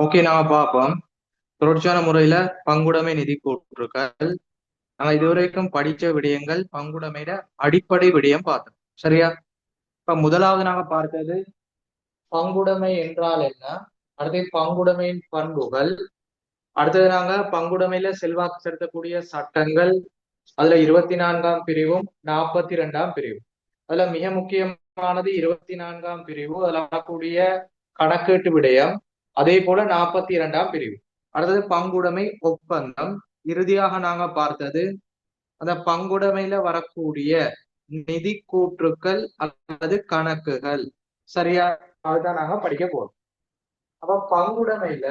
Okay, நாம பார்ப்போம். தொடர்ச்சியான முறையில பங்குடைமை நிதி கூற்றுக்கள். நாங்க இதுவரைக்கும் படிச்ச விடயங்கள் பங்குடைமையில அடிப்படை விடயம் பார்த்தோம். சரியா? இப்ப முதலாவது நாங்க பார்த்தது பங்குடைமை என்றால் என்ன, அடுத்து பங்குடைமையின் பண்புகள், அடுத்தது நாங்க பங்குடைமையில செல்வாக்கு செலுத்தக்கூடிய சட்டங்கள், அதுல 24ஆம் பிரிவும் 42ஆம் பிரிவும். அதுல மிக முக்கியமானது 24ஆம் பிரிவு, அதுல வரக்கூடிய கணக்கீட்டு விடயம், அதே போல 42ஆம் பிரிவு. அடுத்தது பங்குடைமை ஒப்பந்தம். இறுதியாக நாங்க பார்த்தது அந்த பங்குடைமையில வரக்கூடிய நிதி கூற்றுக்கள் அல்லது கணக்குகள். சரியா? அதுதான் நாங்க படிக்க போறோம். அப்ப பங்குடைமையில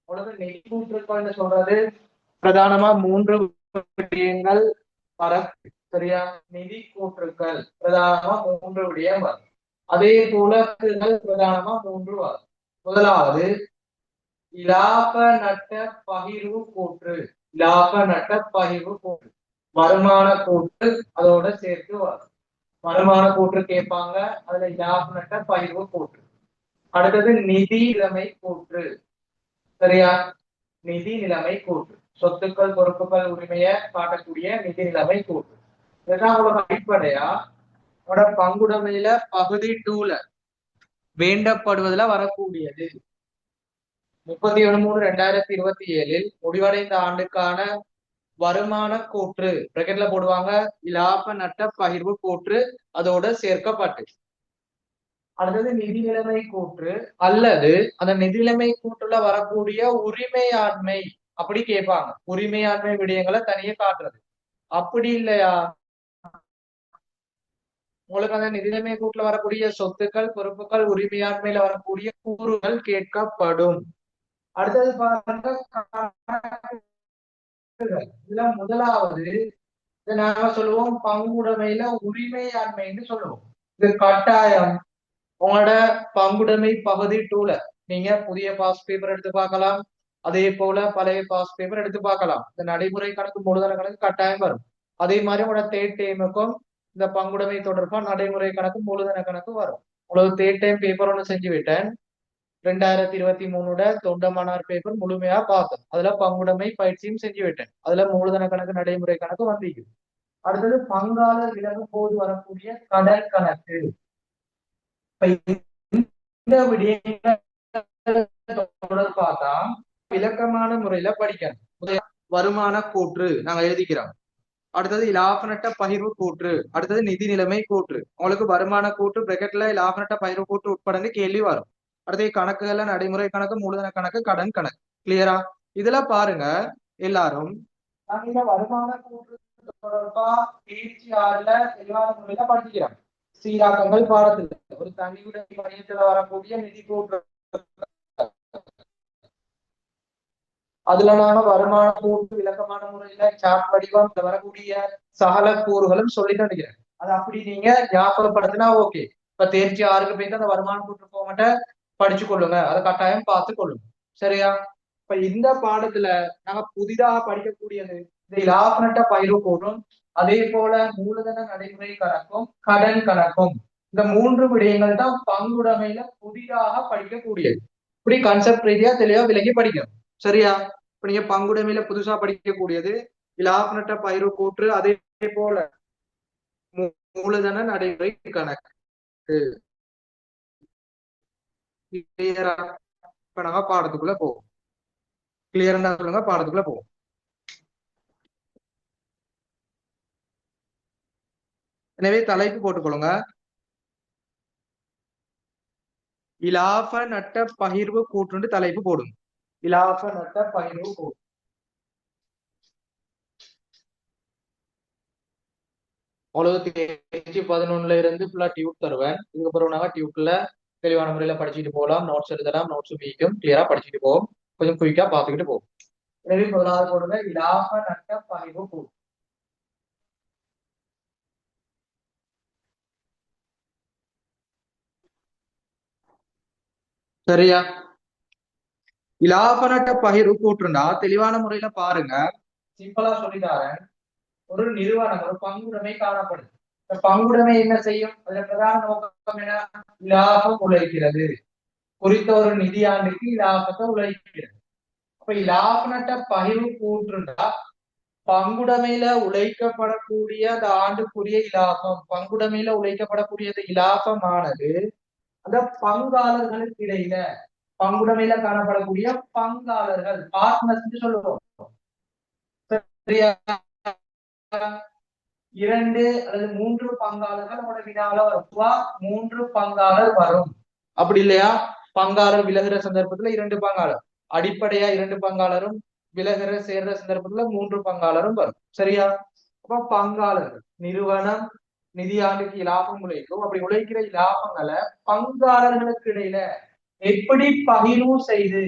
உங்களுக்கு நிதி கூற்றுக்கள்னு சொல்றது பிரதானமா மூன்று விடயங்கள் வரும். சரியா? நிதி கூற்றுக்கள் பிரதானமா மூன்று விடயம் வரும். அதே போல பிரதானமா மூன்று வரும். முதலாவது இலாப நட்ட பகிர்வு கூற்று. இலாப நட்ட பகிர்வு கூற்று, வருமான கூற்று அதோட சேர்த்து வரும். வருமான கூற்று கேட்பாங்க, அதுல இலாப நட்ட பகிர்வு கூற்று. அடுத்தது நிதி நிலைமை கூற்று. சரியா? நிதி நிலைமை கூற்று, சொத்துக்கள் பொறுப்புகள் உரிமையை காட்டக்கூடிய நிதி நிலைமை கூற்று. இதுதான் உங்களுக்கு அடிப்படையா உங்களோட பங்குடைமையில பகுதி 2ல வேண்டப்படுவதில் வரக்கூடியது. 31/3/2027 முடிவடைந்த ஆண்டுக்கான வருமான கூற்று பிராக்கெட்ல போடுவாங்க, இலாப நட்ட பகிர்வு கூற்று அதோட சேர்க்கப்பட்டு. அடுத்தது நிதி நிலைமை கூற்று அல்லது அந்த நிதி நிலைமை கூற்றுல வரக்கூடிய உரிமையாண்மை அப்படி கேட்பாங்க. உரிமையாண்மை விடயங்களை தனியே காட்டுறது. அப்படி இல்லையா, உங்களுக்கு அந்த நிதி நிலைமை கூற்றுல வரக்கூடிய சொத்துக்கள் பொறுப்புகள் உரிமையாண்மையில வரக்கூடிய கூறுகள் கேட்கப்படும். அடுத்தது பாருங்க, இதுல முதலாவது இதை நாங்க சொல்லுவோம் பங்குடைமையில உரிமையாண்மைன்னு சொல்லுவோம். இது கட்டாயம் உங்களோட பங்குடைமை பகுதி 2ல நீங்க புதிய பாஸ் பேப்பர் எடுத்து பார்க்கலாம், அதே போல பழைய பாஸ் பேப்பர் எடுத்து பார்க்கலாம். இந்த நடைமுறை கணக்கு மூலதன கணக்கு கட்டாயம் வரும். அதே மாதிரி உங்களோட தேர்ட் டைமுக்கும் இந்த பங்குடைமை தொடர்பா நடைமுறை கணக்கு மூலதன கணக்கு வரும். உங்களுக்கு தேர்ட் டைம் பேப்பர் ஒன்று செஞ்சு விட்டேன். 2023 தொண்டமானார் பேப்பர் முழுமையா பார்த்தேன். அதுல பங்குடைமை பயிற்சியும் செஞ்சு விட்டேன். அதுல மூலதன கணக்கு நடைமுறை கணக்கு வந்திருக்கு. அடுத்தது பங்காளர் விலகும் போது வரக்கூடிய கடன் கணக்கு. இந்த விடயங்கள் தொடர்பாக விளக்கமான முறையில படிக்கணும். வருமான கூற்று நாங்க எழுதிக்கிறோம். அடுத்தது இலாப நட்ட பகிர்வு கூற்று, அடுத்தது நிதி நிலைமை கூற்று. உங்களுக்கு வருமான கூற்று பிராக்கெட்ல இலாப நட்ட பகிர்வு கூற்று உட்பட கேள்வி வரும். அடுத்து கணக்குகள்ல நடைமுறை கணக்கு மூலதன கணக்கு கடன் கணக்கு. கிளியரா? இதுல பாருங்க எல்லாரும், நாங்க இந்த வருமான கூற்று தொடர்பா தேர்ச்சி 6ல தெளிவான முறையில படிக்கிறோம். சீராக்கங்கள் பாடத்துல ஒரு தனியுடைய மையத்துல வரக்கூடிய நிதி கூற்று, அதுல நாங்க வருமான கூற்று விளக்கமான முறையில சார்ட் வடிவம் வரக்கூடிய சகல கூறுகளும் சொல்லி நினைக்கிறேன். அது அப்படி நீங்க ஞாபகப்படுத்தினா ஓகே. இப்ப தேர்ச்சி 6க்கு போயிட்டு அந்த வருமான கூற்று போகட்ட படிச்சு கொள்ளுங்க, அதை கட்டாயம் பார்த்து கொள்ளுங்க. சரியா? இப்ப இந்த பாடத்துல நாங்க புதிதாக படிக்கக்கூடியது இந்த இலாப நட்ட பகிர்வு கூறும், அதே போல மூலதன நடைமுறை கணக்கும் கடன் கணக்கும். இந்த மூன்று விடயங்கள் தான் பங்குடைமையில புதிதாக படிக்கக்கூடியது. இப்படி கான்செப்ட் ரீதியா தெளிவா விலகி படிக்கணும். சரியா? இப்ப நீங்க பங்குடைமையில புதுசா படிக்கக்கூடியது இலாப நட்ட பகிர்வு கூற்று, அதே போல மூலதன நடைமுறை கணக்கு. கிளியரா? இப்ப நாங்க பாடத்துக்குள்ள போவோம். கிளியரா சொல்லுங்க, பாடத்துக்குள்ள போவோம். எனவே தலைப்பு போட்டுக்கொள்ளுங்க, இலாப நட்ட பகிர்வு கூற்று தலைப்பு போடும். இலாப நட்ட பகிர்வு கூற்று. உங்களுக்கு தேர்ச்சி 11ல இருந்து ஃபுல்லா டியூட் தருவேன். இதுக்கப்புறம் நாங்க டியூட்ல தெளிவான முறையில படிச்சுட்டு போகலாம், நோட்ஸ் எழுதலாம், நோட்ஸ் மீக்கும் கிளியரா படிச்சுட்டு போவோம், கொஞ்சம் குயிக்கா பார்த்துக்கிட்டு போவோம். எனவே முதலாவது போடுங்க இலாப நட்ட பகிர்வு கூற்று. சரியா? இலாப நட்ட பகிர்வு கூற்றுண்டா தெளிவான முறையில பாருங்க, சிம்பிளா சொல்லிட்டாரன். ஒரு நிறுவனம் ஒரு பங்குடைமை காணப்படுது. இந்த பங்குடைமை என்ன செய்யும்? அதுல பிரதான நோக்கம் என்ன? லாபம் உழைக்கிறது. குறித்த ஒரு நிதியாண்டுக்கு இலாபத்தை உழைக்கிறது. அப்ப இலாப நட்ட பகிர்வு கூற்றுண்டா பங்குடைமையில உழைக்கப்படக்கூடிய அந்த ஆண்டுக்குரிய இலாபம், பங்குடைமையில உழைக்கப்படக்கூடிய இலாபமானது அந்த பங்காளர்களுக்கு இடையில, பங்குடைமையில காணப்படக்கூடிய பங்காளர்கள் பார்ட்னர்ஸ் சொல்லுவோம். சரியா? 2 அல்லது 3 பங்காளர்கள் நம்மளோட வினால வரும். 3 பங்காளர் வரும். அப்படி இல்லையா பங்காளர் விலகுற சந்தர்ப்பத்துல 2 பங்காளர், அடிப்படையா 2 பங்காளரும் விலகுற சேர்ற சந்தர்ப்பத்துல 3 பங்காளரும் வரும். சரியா? அப்ப பங்காளர்கள் நிறுவனம் நிதியாண்டுக்கு இலாபம் உழைக்கும். அப்படி உழைக்கிற இலாபங்களை பங்காளர்களுக்கு இடையில எப்படி பகிர்வு செய்து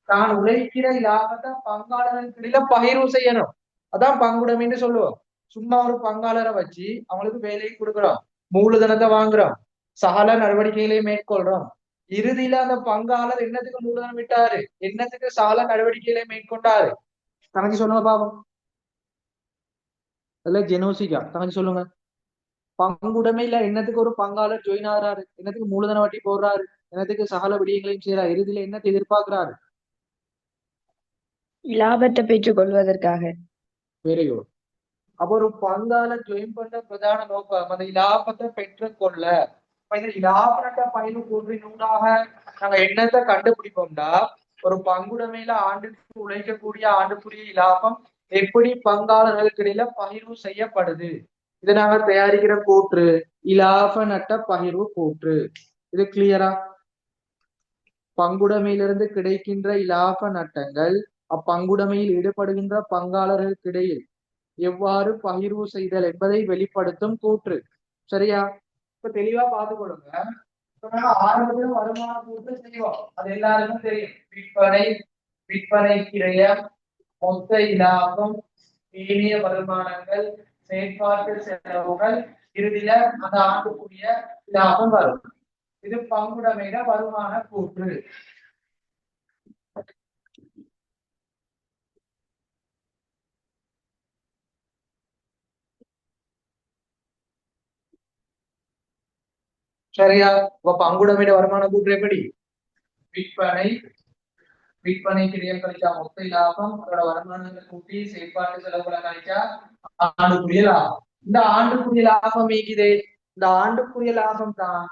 தான் உழைக்கிற இலாபத்தை பங்காளர்களுக்கு இடையில பகிர்வு செய்யணும். அதான் பங்குடைமைன்னு சொல்லுவோம். சும்மா ஒரு பங்காளரை வச்சு அவங்களுக்கு வேலையை கொடுக்குறோம், மூலதனத்தை வாங்குறோம், சகல நடவடிக்கைகளை மேற்கொள்றோம். இறுதியில அந்த பங்காளர் என்னத்துக்கு மூலதனம் விட்டாரு, என்னத்துக்கு சகல நடவடிக்கைகளை மேற்கொண்டாரு, தனக்கு சொல்லுங்க பாவம். அதுல ஜெனோசிகா தனக்கு சொல்லுங்க. பங்குடைமையில என்னத்துக்கு ஒரு பங்காளர் ஜாயின் ஆகிறாரு, என்னத்துக்கு மூலதன வட்டி போடுறாரு, என்னத்துக்கு சகல விடயங்களையும் செய்யறாரு, இறுதியில என்னத்தை எதிர்பார்க்கிறாரு? லாபத்தை பெற்றுக் கொள்வதற்காக. Very good. அப்போ ஒரு பங்காளர் ஜாயின் பண்ற பிரதான நோக்கம் அந்த இலாபத்தை பெற்றுக்கொள்ள. இந்த இலாப நட்ட பயிர் கூற்றினூடாக நாங்க என்னத்தை கண்டுபிடிப்போம்னா, ஒரு பங்குடைமையில ஆண்டுக்கு உழைக்கக்கூடிய ஆண்டுக்குரிய இலாபம் எப்படி பங்காளர்களுக்கு இடையில பகிர்வு செய்யப்படுது, இதை நாங்க தயாரிக்கிற கூற்று இலாப நட்ட பகிர்வு கூற்று. இது கிளியரா? பங்குடைமையிலிருந்து கிடைக்கின்ற இலாப நட்டங்கள் அப்பங்குடைமையில் ஈடுபடுகின்ற பங்காளர்களுக்கு இடையில் எவ்வாறு பகிர்வு செய்தல் என்பதை வெளிப்படுத்தும் கூற்று. சரியா? இப்ப தெளிவா பார்த்து கொடுங்க. ஆரம்பத்தில் வருமான கூற்று செய்வோம், அது எல்லாருக்கும் தெரியும். விற்பனை கிரயம், மொத்த இலாபம், ஏனைய வருமானங்கள், செயற்பாட்டு செலவுகள், இறுதியில அந்த ஆண்டுக்குரிய லாபம் வரும். இது பங்குடைமையில வருமான கூற்று. சரியா? பங்குடைமையில வருமான கூற்று எப்படி? விற்பனை கிரியம் கழிச்சா மொத்த லாபம், அதோட வருமானங்களை கூட்டி செயற்பாட்டு செலவுகளை கழிச்சா ஆண்டுக்குரிய லாபம். இந்த ஆண்டுக்குரிய லாபம் மீக்குது. இந்த ஆண்டுக்குரிய லாபம் தான்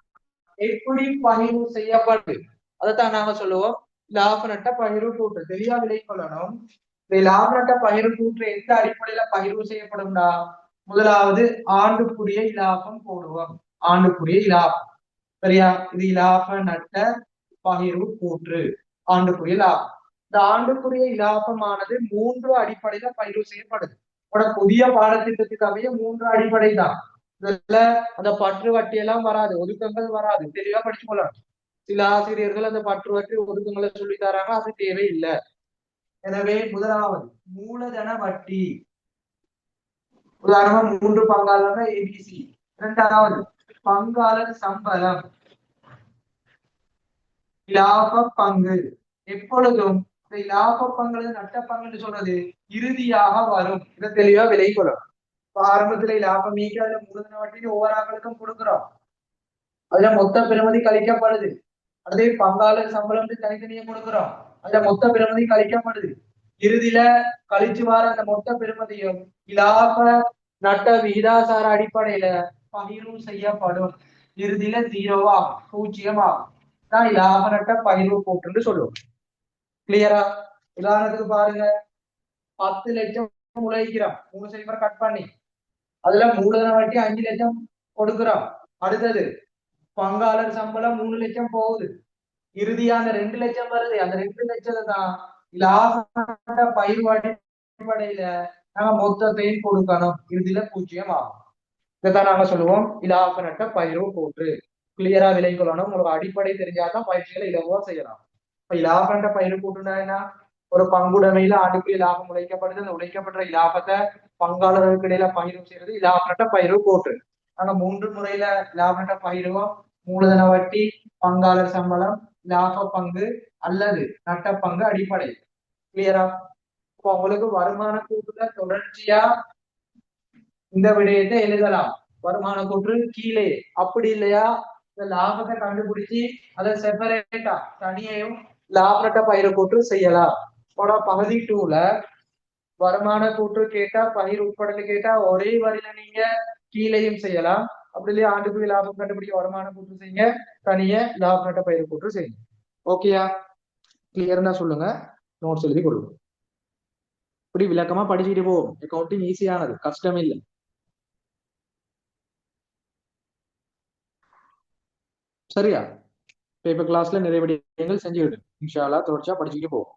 எப்படி பகிர்வு செய்யப்படுது, அதைத்தான் நாங்க சொல்லுவோம் லாப நட்ட பகிர்வு கூற்று. தெளிவா விலை கொள்ளணும். இந்த லாப நட்ட பகிர்வு கூற்று எந்த அடிப்படையில பகிர்வு செய்யப்படும்னா, முதலாவது ஆண்டுக்குரிய இலாபம் போடுவோம். ஆண்டுக்குரிய இலாபம். சரியா? இது இலாப நட்ட பகிர்வு கூற்று. ஆண்டுக்குரிய லாபம். இந்த ஆண்டுக்குரிய இலாபமானது 3 அடிப்படையில பகிர்வு செய்யப்படுது. புதிய பாடத்திட்டத்துக்கு அமைய 3 அடிப்படை தான். இதுல அந்த பற்று வட்டி எல்லாம் வராது, ஒதுக்கங்கள் வராது. தெளிவா படிச்சு கொள்ளணும். சில ஆசிரியர்கள் அந்த பற்று வட்டி ஒதுக்கங்களை சொல்லி தராங்க, அது தேவையில்லை. எனவே முதலாவது மூலதன வட்டி. உதாரணமா 3 பங்காளர் ஏபிசி. இரண்டாவது பங்காளர் சம்பளம். இலாப பங்கு. எப்பொழுதும் லாப பங்கு நட்ட பங்குன்னு சொல்றது இறுதியாக வரும். இதை தெளிவா விலை கொள்ளணும். ஆரம்பத்துல லாபம் மீக்க அதுல மூலதன வட்டி ஒவ்வொரு ஆக்களுக்கும் கொடுக்குறோம், அதுல மொத்த பெறுமதி கழிக்கப்படுது. அதே பங்காளர் சம்பளம் தனித்தனியா கொடுக்குறோம், அதுல மொத்த பெறுமதி கழிக்கப்படுது. இறுதியில கழிச்சு வர அந்த மொத்த பெறுமதியும் இலாப நட்ட விகிதாசார அடிப்படையில பகிர்வு செய்யப்படும். இறுதியில 0 ஆகும், 0 ஆகும். தான் இலாப நட்ட பகிர்வு கூற்றுன்னு சொல்லுவோம். கிளியரா? உதாரணத்துக்கு பாருங்க, 10 லட்சம் உழைக்கிறோம், 3 சைபர் கட் பண்ணி, அதுல மூலதன வட்டி 5 லட்சம் கொடுக்கிறோம். அடுத்தது பங்காளர் சம்பளம் 3 லட்சம் போகுது. இறுதியா அந்த 2 லட்சம் வருது. அந்த 2 லட்சத்தை தான் லாப பயிர் அடிப்படையில நாங்க மொத்தத்தையும் கொடுக்கணும். இறுதியில 0 ஆகும். இதைத்தான் நாங்க சொல்லுவோம் இலாப நட்ட பயிர்வு கூற்று. கிளியரா விலை கொள்ளணும். உங்களுக்கு அடிப்படை தெரிஞ்சாதான் பயிற்சிகளை இலவா செய்யலாம். இப்ப இலாப நட்ட பயிர் கூற்றுனா என்ன? ஒரு பங்குடைமையில ஆண்டுக்குரிய லாபம் உழைக்கப்படுது. அந்த உழைக்கப்பட்ட இலாபத்தை பங்காளர்களுக்கு இடையில பகிர்வு செய்யறது இலாப நட்ட பயிர்வு கூற்று. நாங்க 3 முறையில லாப நட்ட பகிர்வோம்: மூலதன வட்டி, பங்காளர் சம்பளம், லாப பங்கு அல்லது நட்ட பங்கு அடிப்படை. கிளியரா? இப்போ உங்களுக்கு வருமான கூற்றுல தொடர்ச்சியா இந்த விடயத்தை எழுதலாம். வருமான கூற்று கீழே, அப்படி இல்லையா இந்த லாபத்தை கண்டுபிடிச்சு அதை செப்பரேட்டா தனியையும் லாபட்ட பயிரை கூற்று செய்யலாம். பகுதி 2ல வருமான கூற்று கேட்டா பயிர் உட்படல கேட்டா ஒரே வரியில நீங்க கீழையும் செய்யலாம். அப்படி இல்லையா ஆண்டுக்குரிய லாபம் கண்டுபிடிக்க வருமான கூற்று செய்யுங்க, தனிய லாபட்ட பயிர் கூற்று செய்யுங்க. ஓகேயா? கிளியர்னா சொல்லுங்க, நோட்ஸ் எழுதி கொடுங்க. இப்படி விளக்கமா படிச்சுட்டு போவோம். அக்கௌண்டிங் ஈஸியானது, கஷ்டம் இல்லை. சரியா? இப்ப கிளாஸ்ல நிறைய விடயங்கள் செஞ்சுக்கிட்டு இன்ஷா அல்லாஹ் தொடர்ச்சியா படிச்சுக்கிட்டு போவோம்.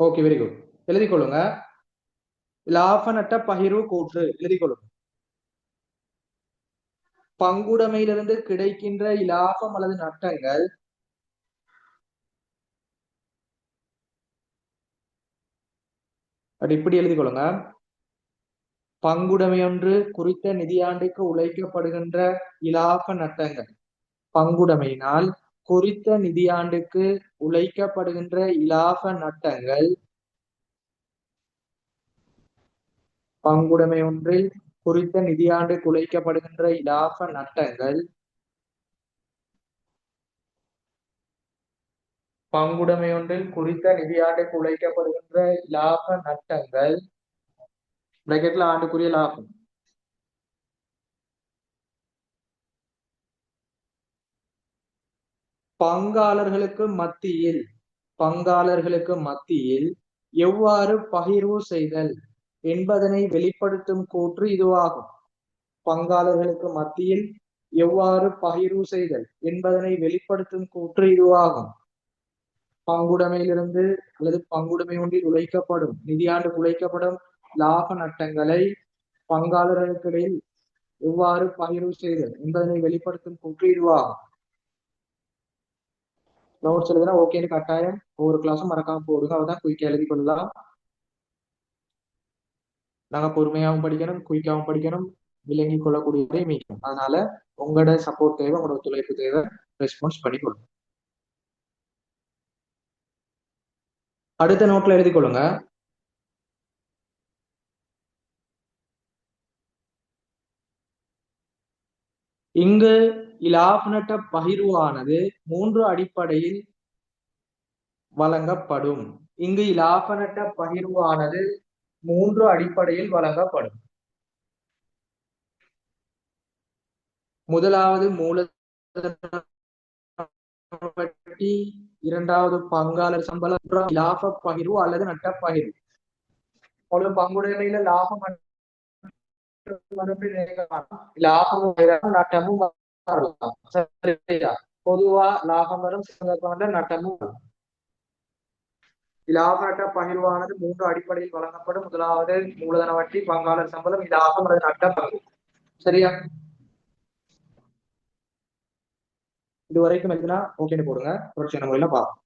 Okay, very good. எழுதிக் கொள்ளுங்க. லாப நட்ட பகிர்வு கூற்று எழுதிக் கொள்ளுங்க. பங்குடைமையிலிருந்து கிடைக்கின்ற இலாபம் அல்லது நட்டங்கள் அப்படி இப்படி எழுதிக் கொள்ளுங்க. பங்குடைமை ஒன்று குறித்த நிதியாண்டுக்கு உழைக்கப்படுகின்ற இலாப நட்டங்கள். பங்குடைமையினால் குறித்த நிதியாண்டுக்கு உழைக்கப்படுகின்ற இலாப நட்டங்கள் பங்குடைமை ஒன்றில் குறித்த நிதியாண்டுக்கு உழைக்கப்படுகின்ற இலாப நட்டங்கள் பங்குடைமை ஒன்றில் குறித்த நிதியாண்டுக்கு உழைக்கப்படுகின்ற இலாப நட்டங்கள் பிராக்கெட்ல ஆண்டுக்குரிய லாபம் பங்காளர்களுக்கு மத்தியில் எவ்வாறு பகிர்வு செய்தல் என்பதனை வெளிப்படுத்தும் கூற்று இதுவாகும். பங்காளர்களுக்கு மத்தியில் எவ்வாறு பகிர்வு செய்தல் என்பதனை வெளிப்படுத்தும் கூற்று இதுவாகும். பங்குடைமையிலிருந்து அல்லது பங்குடைமை ஒன்றில் உழைக்கப்படும் நிதியாண்டு உழைக்கப்படும் லாப நட்டங்களை பங்காளர்களுக்கிடையில் எவ்வாறு பகிர்வு செய்தல் என்பதனை வெளிப்படுத்தும் கூற்று இதுவாகும். நோட்ஸ் எழுதுனா ஓகேன்னு கட்டாயம் ஒவ்வொரு கிளாஸும் மறக்காம போடுங்க. அவதான் குயிக்கா எழுதி கொள்ளலாம். நாங்க பொறுமையாகவும் படிக்கணும், குயிக்காகவும் படிக்கணும், விளங்கி கொள்ளக்கூடியதை மீட்டும். அதனால உங்களோட சப்போர்ட் தேவை, உங்களோட ஒத்துழைப்பு தேவை. ரெஸ்பான்ஸ் பண்ணி கொடுங்க. அடுத்த நோட்ல எழுதி கொள்ளுங்க. இங்கு இலாப நட்ட பகிர்வானது 3 அடிப்படையில் வழங்கப்படும். இங்கு இலாப நட்ட பகிர்வானது 3 அடிப்படையில் வழங்கப்படும். முதலாவது மூலதன வட்டி, இரண்டாவது பங்காளர் சம்பளம், இலாப பகிர்வு அல்லது நட்ட பகிர்வு. பங்குடைமையில லாபம் லாபமும் நட்டமும் வரலாம். சரியா? பொதுவா லாபம் வரும் சந்தர்ப்பங்கள்ல நட்டமும் வரும். இலாப நட்ட பகிர்வானது 3 அடிப்படையில் வழங்கப்படும். முதலாவது மூலதன வட்டி, பங்காளர் சம்பளம், இலாபம் அல்லது நட்ட பகிர்வு. சரியா? இது வரைக்கும் எழுதினா ஓகேன்னு போடுங்க. தொடர்ச்சியான முறையில பார்ப்போம்.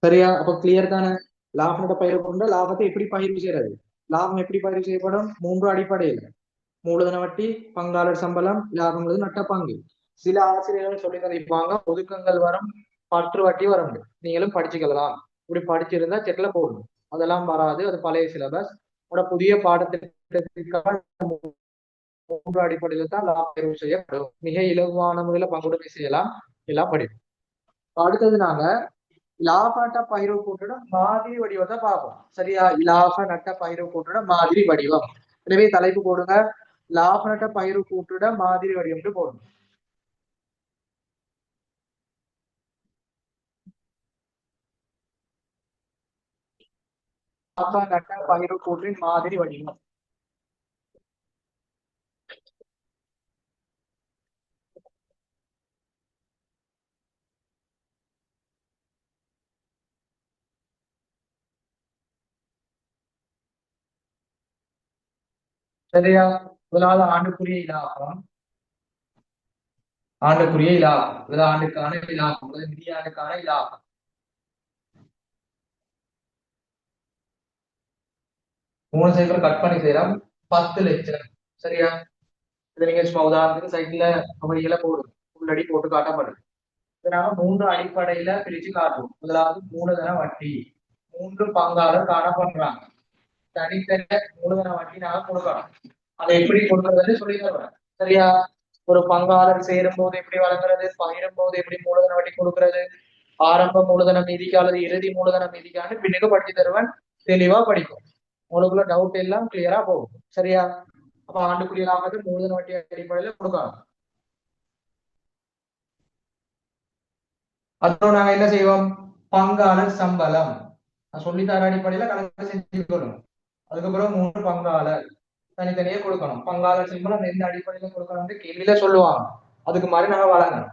சரியா? அப்ப கிளியர் தானே? லாபத்தை பகிர்வு கொண்ட லாபத்தை எப்படி பகிர்வு செய்யறது? லாபம் எப்படி பகிர்வு செய்யப்படும்? 3 அடிப்படையில்: மூலதன வட்டி, பங்காளர் சம்பளம், லாபம் நட்ட பங்கு. சில ஆசிரியர்கள் சொல்லி தந்திருப்பாங்க ஒதுக்கங்கள் வரும், பற்று வட்டி வரும். நீங்களும் படிச்சுக்கலாம். இப்படி படிச்சிருந்தா செக்ல போடணும். அதெல்லாம் வராது, அது பழைய சிலபஸ். புதிய பாடத்திட்டத்திற்காக 3 அடிப்படையில் தான் லாபம் தேர்வு செய்யப்படும். மிக இலகுவான முறையில பங்குடைமை செய்யலாம். எல்லாம் படிக்கும். அடுத்தது நாங்க லாப நட்ட பகிர்வு கூட்டோட மாதிரி வடிவத்தை பார்ப்போம். சரியா? லாப நட்ட பகிர்வு கூட்டோட மாதிரி வடிவம். எனவே தலைப்பு போடுங்க, லாப நட்ட பகிர்வு கூட்டோட மாதிரி வடிவம் போடுங்க. லாப நட்ட பகிர்வு கூற்றின் மாதிரி வடிவம். சரியா? முதலாவது ஆண்டுக்குரிய இலாபம், ஆண்டுக்குரிய இலாபம், முதல் ஆண்டுக்கான இலாபம், முதல் நிதியாண்டுக்கான இலாபம். மூணு சைக்கிள் கட் பண்ணி செய்யலாம். 10 லட்சம். சரியா? இதை நீங்க சும்மா உதாரணத்துக்கு சைக்கிள்ல வழியில போடுங்க, உள்ளடி போட்டு காட்டப்படுது. இதை நாம மூன்று அடிப்படையில பிரிச்சு காட்டுவோம். முதலாவது மூலதன வட்டி. மூன்று பங்காளர் காணப்படுறாங்க. தனித்தனி மூலதன வட்டி நாம கொடுக்கணும். அதை எப்படி கொடுக்கறதுன்னு சொல்லி தருவேன். சரியா? ஒரு பங்காளர் சேரும் போது எப்படி வழங்குறது, பகிரும் போது எப்படி மூலதன வட்டி கொடுக்கறது, ஆரம்ப மூலதன மீதிக்கு அல்லது இறுதி மூலதன மீதிக்கான பின்னுக்கு படிச்சு தருவேன். தெளிவா படிக்கும். உங்களுக்குள்ள டவுட் எல்லாம் கிளியரா போகும். சரியா? அப்ப ஆண்டுக்குரிய லாபத்தை மூலதன வட்டி அடிப்படையில கொடுக்கலாம். அப்புறம் நாங்க என்ன செய்வோம்? பங்காளர் சம்பளம் நான் சொல்லித்தர அடிப்படையில கணக்கு செஞ்சுக்கணும். அதுக்கப்புறம் மூன்று பங்காளர் தனித்தனியே கொடுக்கணும். பங்காளர் சம்பளம் எந்த அடிப்படையில கொடுக்கணும் கேள்வியில சொல்லுவாங்க. அதுக்கு மாதிரி நாங்க வழங்கணும்.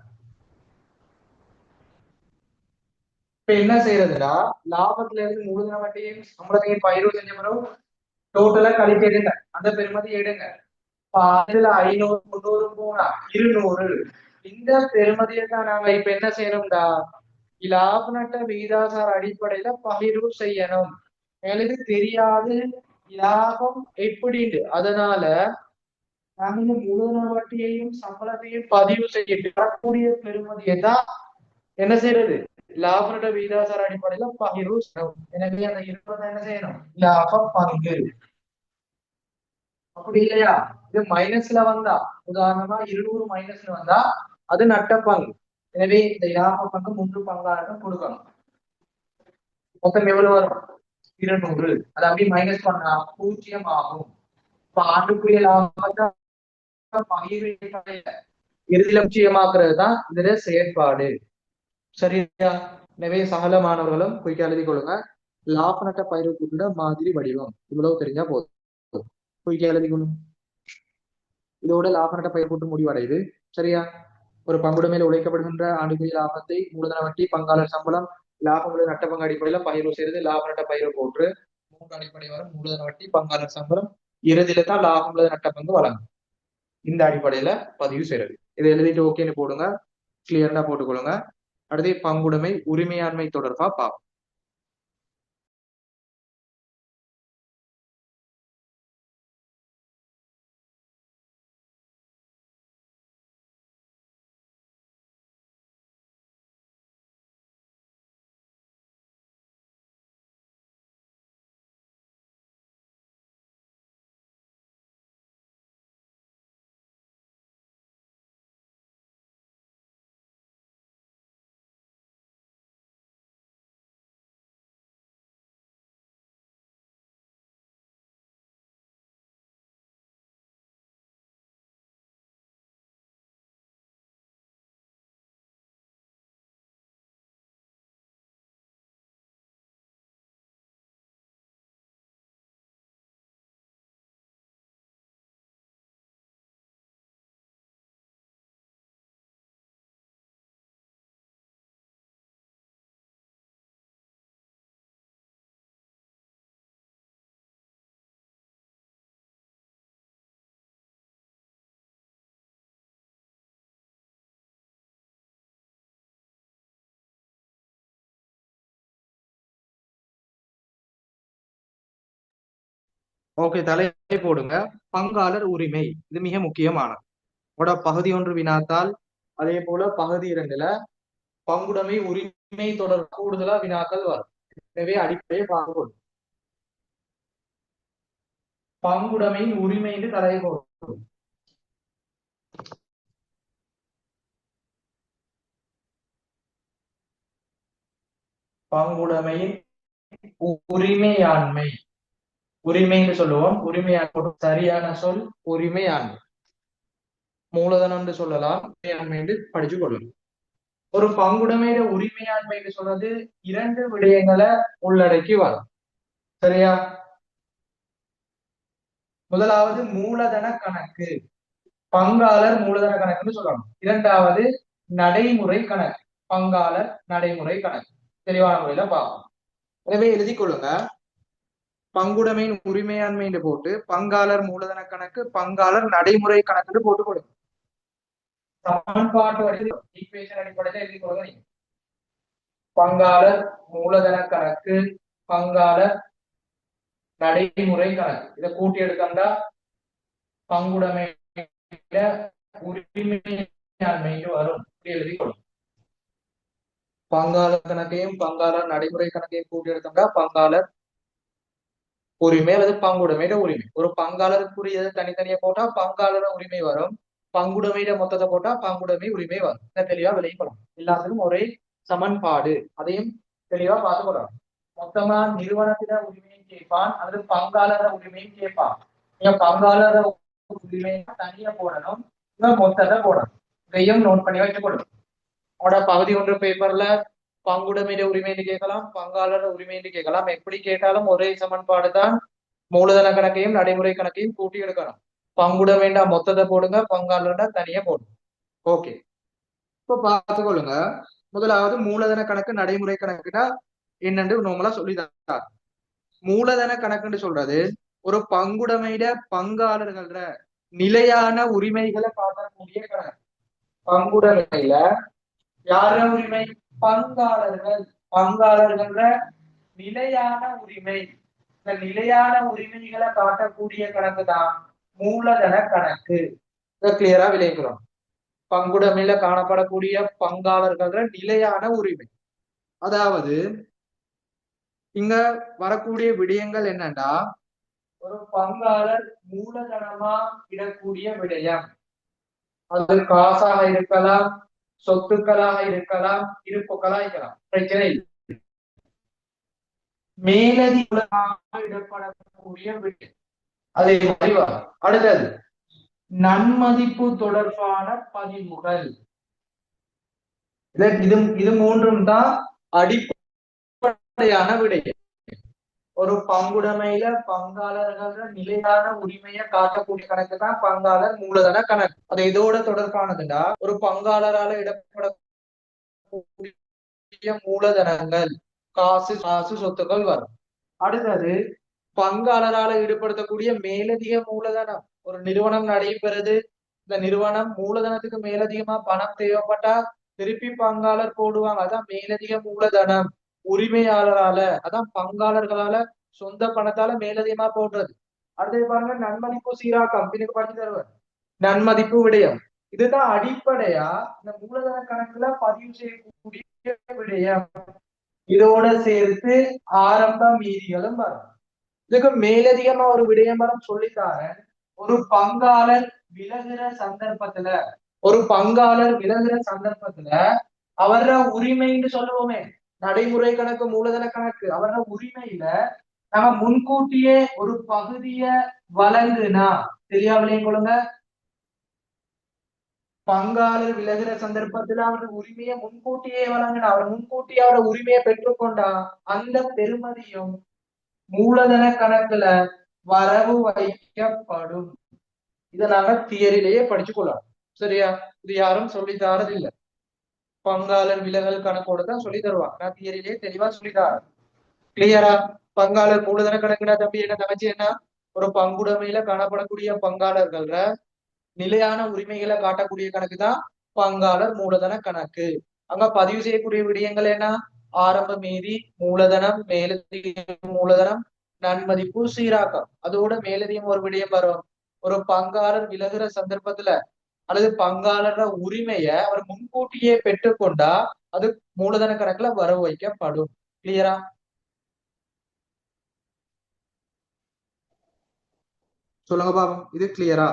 இப்ப என்ன செய்யறதுடா, லாபத்துல இருந்து மூலதன வட்டியையும் சம்பளத்தையும் பயிர்வு செஞ்ச பிறகு டோட்டலா கழிச்சு எடுங்க, அந்த பெருமதி எடுங்க. அதுல 500 300 போனா 200. இந்த பெருமதியை தான் நாங்க இப்ப என்ன செய்யணும்டா, லாப நட்ட விகிதாசார அடிப்படையில பகிர்வு செய்யணும். எங்களுக்கு தெரியாது லாபம் எப்படின்னு. அதனால நாங்க இந்த மூலதன வட்டியையும் சம்பளத்தையும் பதிவு செய்ய வரக்கூடிய பெருமதியை தான் என்ன செய்யறது, லாப நட்ட விகிதாசார அடிப்படையில பகிர்வு செய்யணும். எனவே அந்த 20 என்ன செய்யணும், லாபம் பங்கு. அப்படி இல்லையா, இது மைனஸ்ல வந்தா, உதாரணமா 200 மைனஸ்ல வந்தா அது நட்ட பங்கு. எனவே இந்த லாப பங்கு மூன்று பங்காளர்கள் கொடுக்கணும். மொத்தம் எவ்வளவு வரும்? 200. அது அப்படி மைனஸ் பண்ணா 0 ஆகும். இப்ப ஆண்டுக்குரிய லாபத்தை பகிர்வு இறுதியில நிச்சயமாக்குறது தான் இதுல செயற்பாடு. சரியா? எனவே சகல மாணவர்களும் போய்க்கு எழுதி கொள்ளுங்க. லாப நட்ட பயிர் கூட்டுட மாதிரி வடிவம் இவ்வளவு தெரிஞ்சா போதும். போய்க்கு எழுதிக்கணும். இதோட லாப நட்ட பயிர் கூட்டு முடிவடையுது. சரியா? ஒரு பங்குடைமையில உழைக்கப்படுகின்ற ஆண்டுக்குரிய லாபத்தை மூலதன வட்டி, பங்காளர் சம்பளம், லாபங்களை நட்ட பங்கு அடிப்படையில பகிர்வு செய்யறது லாப நட்ட பயிர் போட்டு மூன்று அடிப்படை வரும். மூலதன வட்டி, பங்காளர் சம்பளம், இறுதியில தான் லாபம் நட்ட பங்கு வழங்கும். இந்த அடிப்படையில பதிவு செய்யறது. இதை எழுதிட்டு ஓகேன்னு போடுங்க, கிளியர்னா போட்டுக்கொள்ளுங்க. அடுத்து பங்குடைமை உரிமையாண்மை தொடர்பா பார்ப்போம். ஓகே, தலை போடுங்க. பங்காளர் உரிமை இது மிக முக்கியமானது. பகுதி 1 வினாத்தால், அதே போல பகுதி 2ல பங்குடைமை உரிமை தொடர் கூடுதலா வினாக்கள் வரும். எனவே அடிப்படையை பார்க்கணும். பங்குடைமையின் உரிமை என்று தலை போடும். பங்குடைமையின் உரிமையாண்மை, உரிமைன்னு சொல்லுவோம். உரிமையாண்மை சரியான சொல் உரிமையாண்மை. மூலதனம் என்று சொல்லலாம், உரிமையாண்மை என்று படிச்சு கொள்ளணும். ஒரு பங்குடைமையில உரிமையாண்மை என்று சொல்றது 2 விடயங்களை உள்ளடக்கி வரும். சரியா? முதலாவது மூலதன கணக்கு, பங்காளர் மூலதன கணக்குன்னு சொல்லணும். இரண்டாவது நடைமுறை கணக்கு, பங்காளர் நடைமுறை கணக்கு. தெளிவான முறையில பார்ப்போம். எனவே எழுதி கொள்ளுங்க. பங்குடைமையின் உரிமையாண்மை என்று போட்டு பங்காளர் மூலதன கணக்கு, பங்காளர் நடைமுறை கணக்கு போட்டு கொடுங்க. சமன்பாட்டு அடிப்படையில் எழுதி கொள்ளுங்க. பங்காளர் மூலதன கணக்கு, பங்காளர் நடைமுறை கணக்கு. இதை கூட்டி எடுக்கண்டா பங்குடைமை உரிமையாண்மைக்கு வரும். இப்படி எழுதி கொள்ளும். பங்காளர் கணக்கையும் பங்காளர் நடைமுறை கணக்கையும் கூட்டி எடுத்தோம்னா பங்காளர் உரிமை அல்லது பங்குடைமையிட உரிமை. ஒரு பங்காளருக்குரியதை தனித்தனியா போட்டா பங்காளர உரிமை வரும். பங்குடைமையிட மொத்தத்தை போட்டா பங்குடைமை உரிமை வரும். இதை தெளிவா விளைவிக்கலாம். எல்லாத்துக்கும் ஒரே சமன்பாடு. அதையும் தெளிவா பார்த்துக்கலாம். மொத்தமா நிறுவனத்திட உரிமையும் கேட்பான் அல்லது பங்காளர உரிமையும் கேட்பான். நீங்க பங்காளர உரிமையை தனியா போடணும், மொத்தத்தை போடணும். இதையும் நோட் பண்ணி வச்சுக்கொள்ளணும். உங்களோட பகுதி 1 பேப்பர்ல பங்குடைமையிட உரிமை என்று கேட்கலாம், பங்காளர் உரிமை என்று கேட்கலாம். எப்படி கேட்டாலும் ஒரே சமன்பாடு தான். மூலதன கணக்கையும் நடைமுறை கணக்கையும் கூட்டி எடுக்கணும். பங்குடைமைண்டா மொத்தத்தை போடுங்க, பங்காளர்டா தனியா போடுங்க. ஓகே, இப்ப பார்த்துக்கொள்ளுங்க. முதலாவது மூலதன கணக்கு நடைமுறை கணக்குனா என்னன்னு நார்மலா சொல்லிதான். மூலதன கணக்குன்னு சொல்றது ஒரு பங்குடைமையிட பங்காளர்கள நிலையான உரிமைகளை காட்டக்கூடிய கணக்கு. பங்குடைமையில யார உரிமை? பங்காளர்கள். பங்காளர்கள நிலையான உரிமை. இந்த நிலையான உரிமைகளை காட்டக்கூடிய கணக்கு தான் மூலதன கணக்கு. இதை கிளியரா விளைக்கிறோம். பங்குடைமையில காணப்படக்கூடிய பங்காளர்கள நிலையான உரிமை. அதாவது இங்க வரக்கூடிய விடயங்கள் என்னன்னா, ஒரு பங்காளர் மூலதனமா இடக்கூடிய விடயம். அது காசாக இருக்கலாம், சொத்துக்களாக இருக்கலாம், இருப்புக்களாக இருக்கலாம், பிரச்சனை இல்லை. மேலதிகமாக இடப்படக்கூடிய விடயம் அதை அறிவார். அடுத்தது நன்மதிப்பு தொடர்பான பதிவுகள். இது மூன்றும் தான் அடிப்படையான விடயம். ஒரு பங்குடைமையில பங்காளர்கள் நிலையான உரிமையை காட்டக்கூடிய கணக்கு தான் பங்காளர் மூலதன கணக்கு. அது இதோட தொடர்பானதுன்னா ஒரு பங்காளரால இடப்படக்கூடிய மூலதனங்கள், காசு சொத்துக்கள் வரும். அடுத்தது பங்காளரால ஈடுபடுத்தக்கூடிய மேலதிக மூலதனம். ஒரு நிறுவனம் நடைபெறுது, இந்த நிறுவனம் மூலதனத்துக்கு மேலதிகமா பணம் தேவைப்பட்டா திருப்பி பங்காளர் போடுவாங்க. அதான் மேலதிக மூலதனம். உரிமையாளரால, அதான் பங்காளர்களால சொந்த பணத்தால மேலதிகமா போடுறது. அடுத்தது பாருங்க, நன்மதிப்பு சீராக்கம். பின்னுக்கு படிச்சு தருவார். நன்மதிப்பு விடயம். இதுதான் அடிப்படையா இந்த மூலதன கணக்குல பதிவு செய்யக்கூடிய விடயம். இதோட சேர்த்து ஆரம்ப மீதிகளும் வரும். இதுக்கு மேலதிகமா ஒரு விடயமரம் சொல்லித்தாரேன். ஒரு பங்காளர் விலகுற சந்தர்ப்பத்துல அவர உரிமைன்னு சொல்லுவோமே, நடைமுறை கணக்கு மூலதன கணக்கு, அவர உரிமையில நம்ம முன்கூட்டியே ஒரு பகுதிய வழங்குனா, தெரியாமலே கொள்ளுங்க. பங்காளர் விலகுற சந்தர்ப்பத்துல அவருடைய உரிமையை முன்கூட்டியே வழங்கினா, அவர் முன்கூட்டியே அவரோட உரிமையை பெற்றுக்கொண்டா அந்த பெருமதியும் மூலதன கணக்குல வரவு வைக்கப்படும். இதை நாங்க தியரிலேயே படிச்சு கொள்ளலாம். சரியா? இது யாரும் சொல்லி தரது இல்லை. பங்காளர் விலகல் கணக்கோடு தான் சொல்லி தருவாங்க. நான் தியரிலேயே தெளிவா சொல்லி தரேன். கிளியரா? பங்காளர் மூலதன கணக்குனா தம்பி என்ன தங்கச்சி என்ன, ஒரு பங்குடைமையில காணப்படக்கூடிய பங்காளர்கள நிலையான உரிமைகளை காட்டக்கூடிய கணக்கு தான் பங்காளர் மூலதன கணக்கு. அங்க பதிவு செய்யக்கூடிய விடயங்கள் என்ன? ஆரம்ப மீதி, மூலதனம், மேலதிக மூலதனம், நன்மதிப்பு சீராக்கம். அதோட மேலதிகம் ஒரு விடயம் வரும். ஒரு பங்காளர் விலகுற சந்தர்ப்பத்துல அல்லது பங்காளர் உரிமைய அவர் முன்கூட்டியே பெற்றுக்கொண்டா அது மூலதன கணக்குல வரவு வைக்கப்படும். கிளியரா? சொல்லுங்க பாப்போம், இது கிளியரா?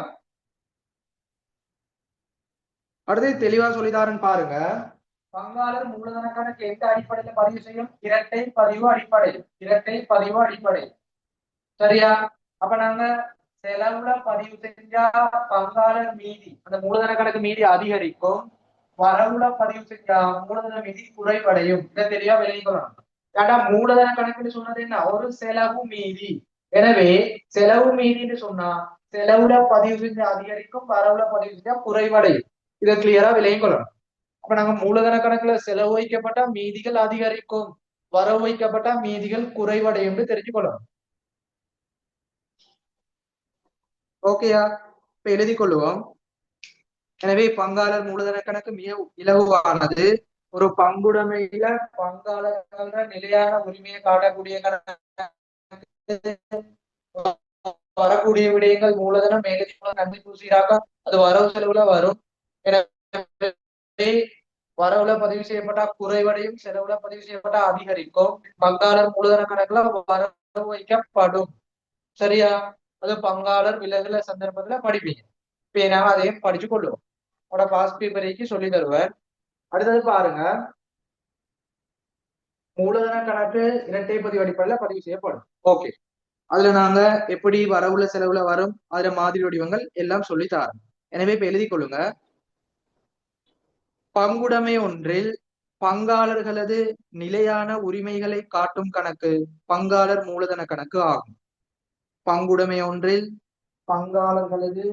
அடுத்து தெளிவா சொல்லிதாரன் பாருங்க. பங்காளர் மூலதன கணக்கு எந்த அடிப்படையில பதிவு செய்யும்? இரட்டை பதிவு அடிப்படை. சரியா? அப்ப நாங்க செலவுல பதிவு செஞ்சா பங்காளர் மீதி, அந்த மூலதன கணக்கு மீதி அதிகரிக்கும். வரவுல பதிவு செஞ்சா மூலதன மீதி குறைவடையும். இதை தெளிவா விளங்கிக்கணும். ஏன்னா மூலதன கணக்குன்னு சொன்னது என்ன? ஒரு செலவு மீதி. எனவே செலவு மீதின்னு சொன்னா செலவுல பதிவு செஞ்சா அதிகரிக்கும், வரவுல பதிவு செஞ்சா குறைவடையும். இதை கிளியரா விளங்கிக்கொள்ளணும். அப்ப நாங்க மூலதன கணக்குல செலவு வைக்கப்பட்டா மீதிகள் அதிகரிக்கும், வரவு வைக்கப்பட்டா மீதிகள் குறைவடையும் தெரிஞ்சுக்கொள்ளணும். ஓகேயா? இப்ப எழுதி கொள்ளுவோம். எனவே பங்காளர் மூலதன கணக்கு மிக இலகுவானது. ஒரு பங்குடைமையில பங்காளர்கள் நிலையான உரிமையை காட்டக்கூடிய கணக்கு வரக்கூடிய விடயங்கள் மூலதனம் மேலதி நன்மை பூசீராக அது வரவு செலவுல வரும். எனவே வரவுல பதிவு செய்யப்பட்ட குறைவடையும், செலவுல பதிவு செய்யப்பட்ட அதிகரிக்கும். பங்காளர் மூலதன கணக்குல வரவு வைக்கப்படும். சரியா? அது பங்காளர் விலகுல சந்தர்ப்பத்துல படிப்பீங்க. இப்ப நாங்க அதையும் படிச்சு கொள்ளுவோம். அவட பாஸ் பேப்பரைக்கு சொல்லி தருவேன். அடுத்தது பாருங்க, மூலதன கணக்கு இரட்டை பதிவு அடிப்படையில பதிவு செய்யப்படும். ஓகே, அதுல நாங்க எப்படி வரவுல செலவுல வரும், அதுல மாதிரி வடிவங்கள் எல்லாம் சொல்லி தரோம். எனவே இப்ப எழுதி கொள்ளுங்க. பங்குடைமை ஒன்றில் பங்காளர்களது நிலையான உரிமைகளை காட்டும் கணக்கு பங்காளர் மூலதன கணக்கு ஆகும். பங்குடைமை ஒன்றில் பங்காளர்களது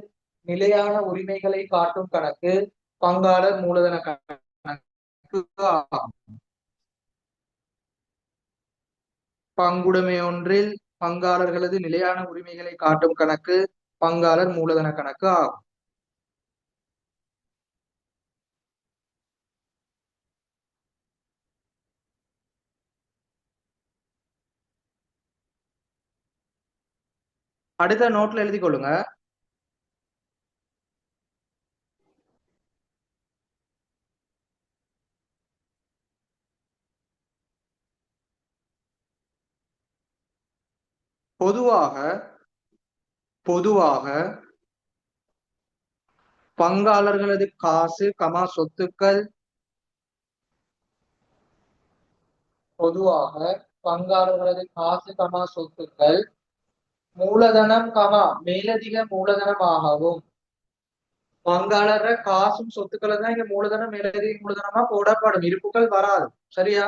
நிலையான உரிமைகளை காட்டும் கணக்கு பங்காளர் மூலதன கணக்கு ஆகும். பங்குடைமை ஒன்றில் பங்காளர்களது நிலையான உரிமைகளை காட்டும் கணக்கு பங்காளர் மூலதன கணக்கு ஆகும். அடுத்த நோட்ல எழுதி கொள்ளுங்க. பொதுவாக பங்காளர்களது காசு சொத்துக்கள் பொதுவாக பங்காளர்களது காசு சொத்துக்கள் மூலதனம் மேலதிக மூலதனமாகவும், பங்காளர் காசும் சொத்துக்களை தான் இங்க மூலதனம் மேலதிக மூலதனமா போடப்படும், இருப்புகள் வராது. சரியா?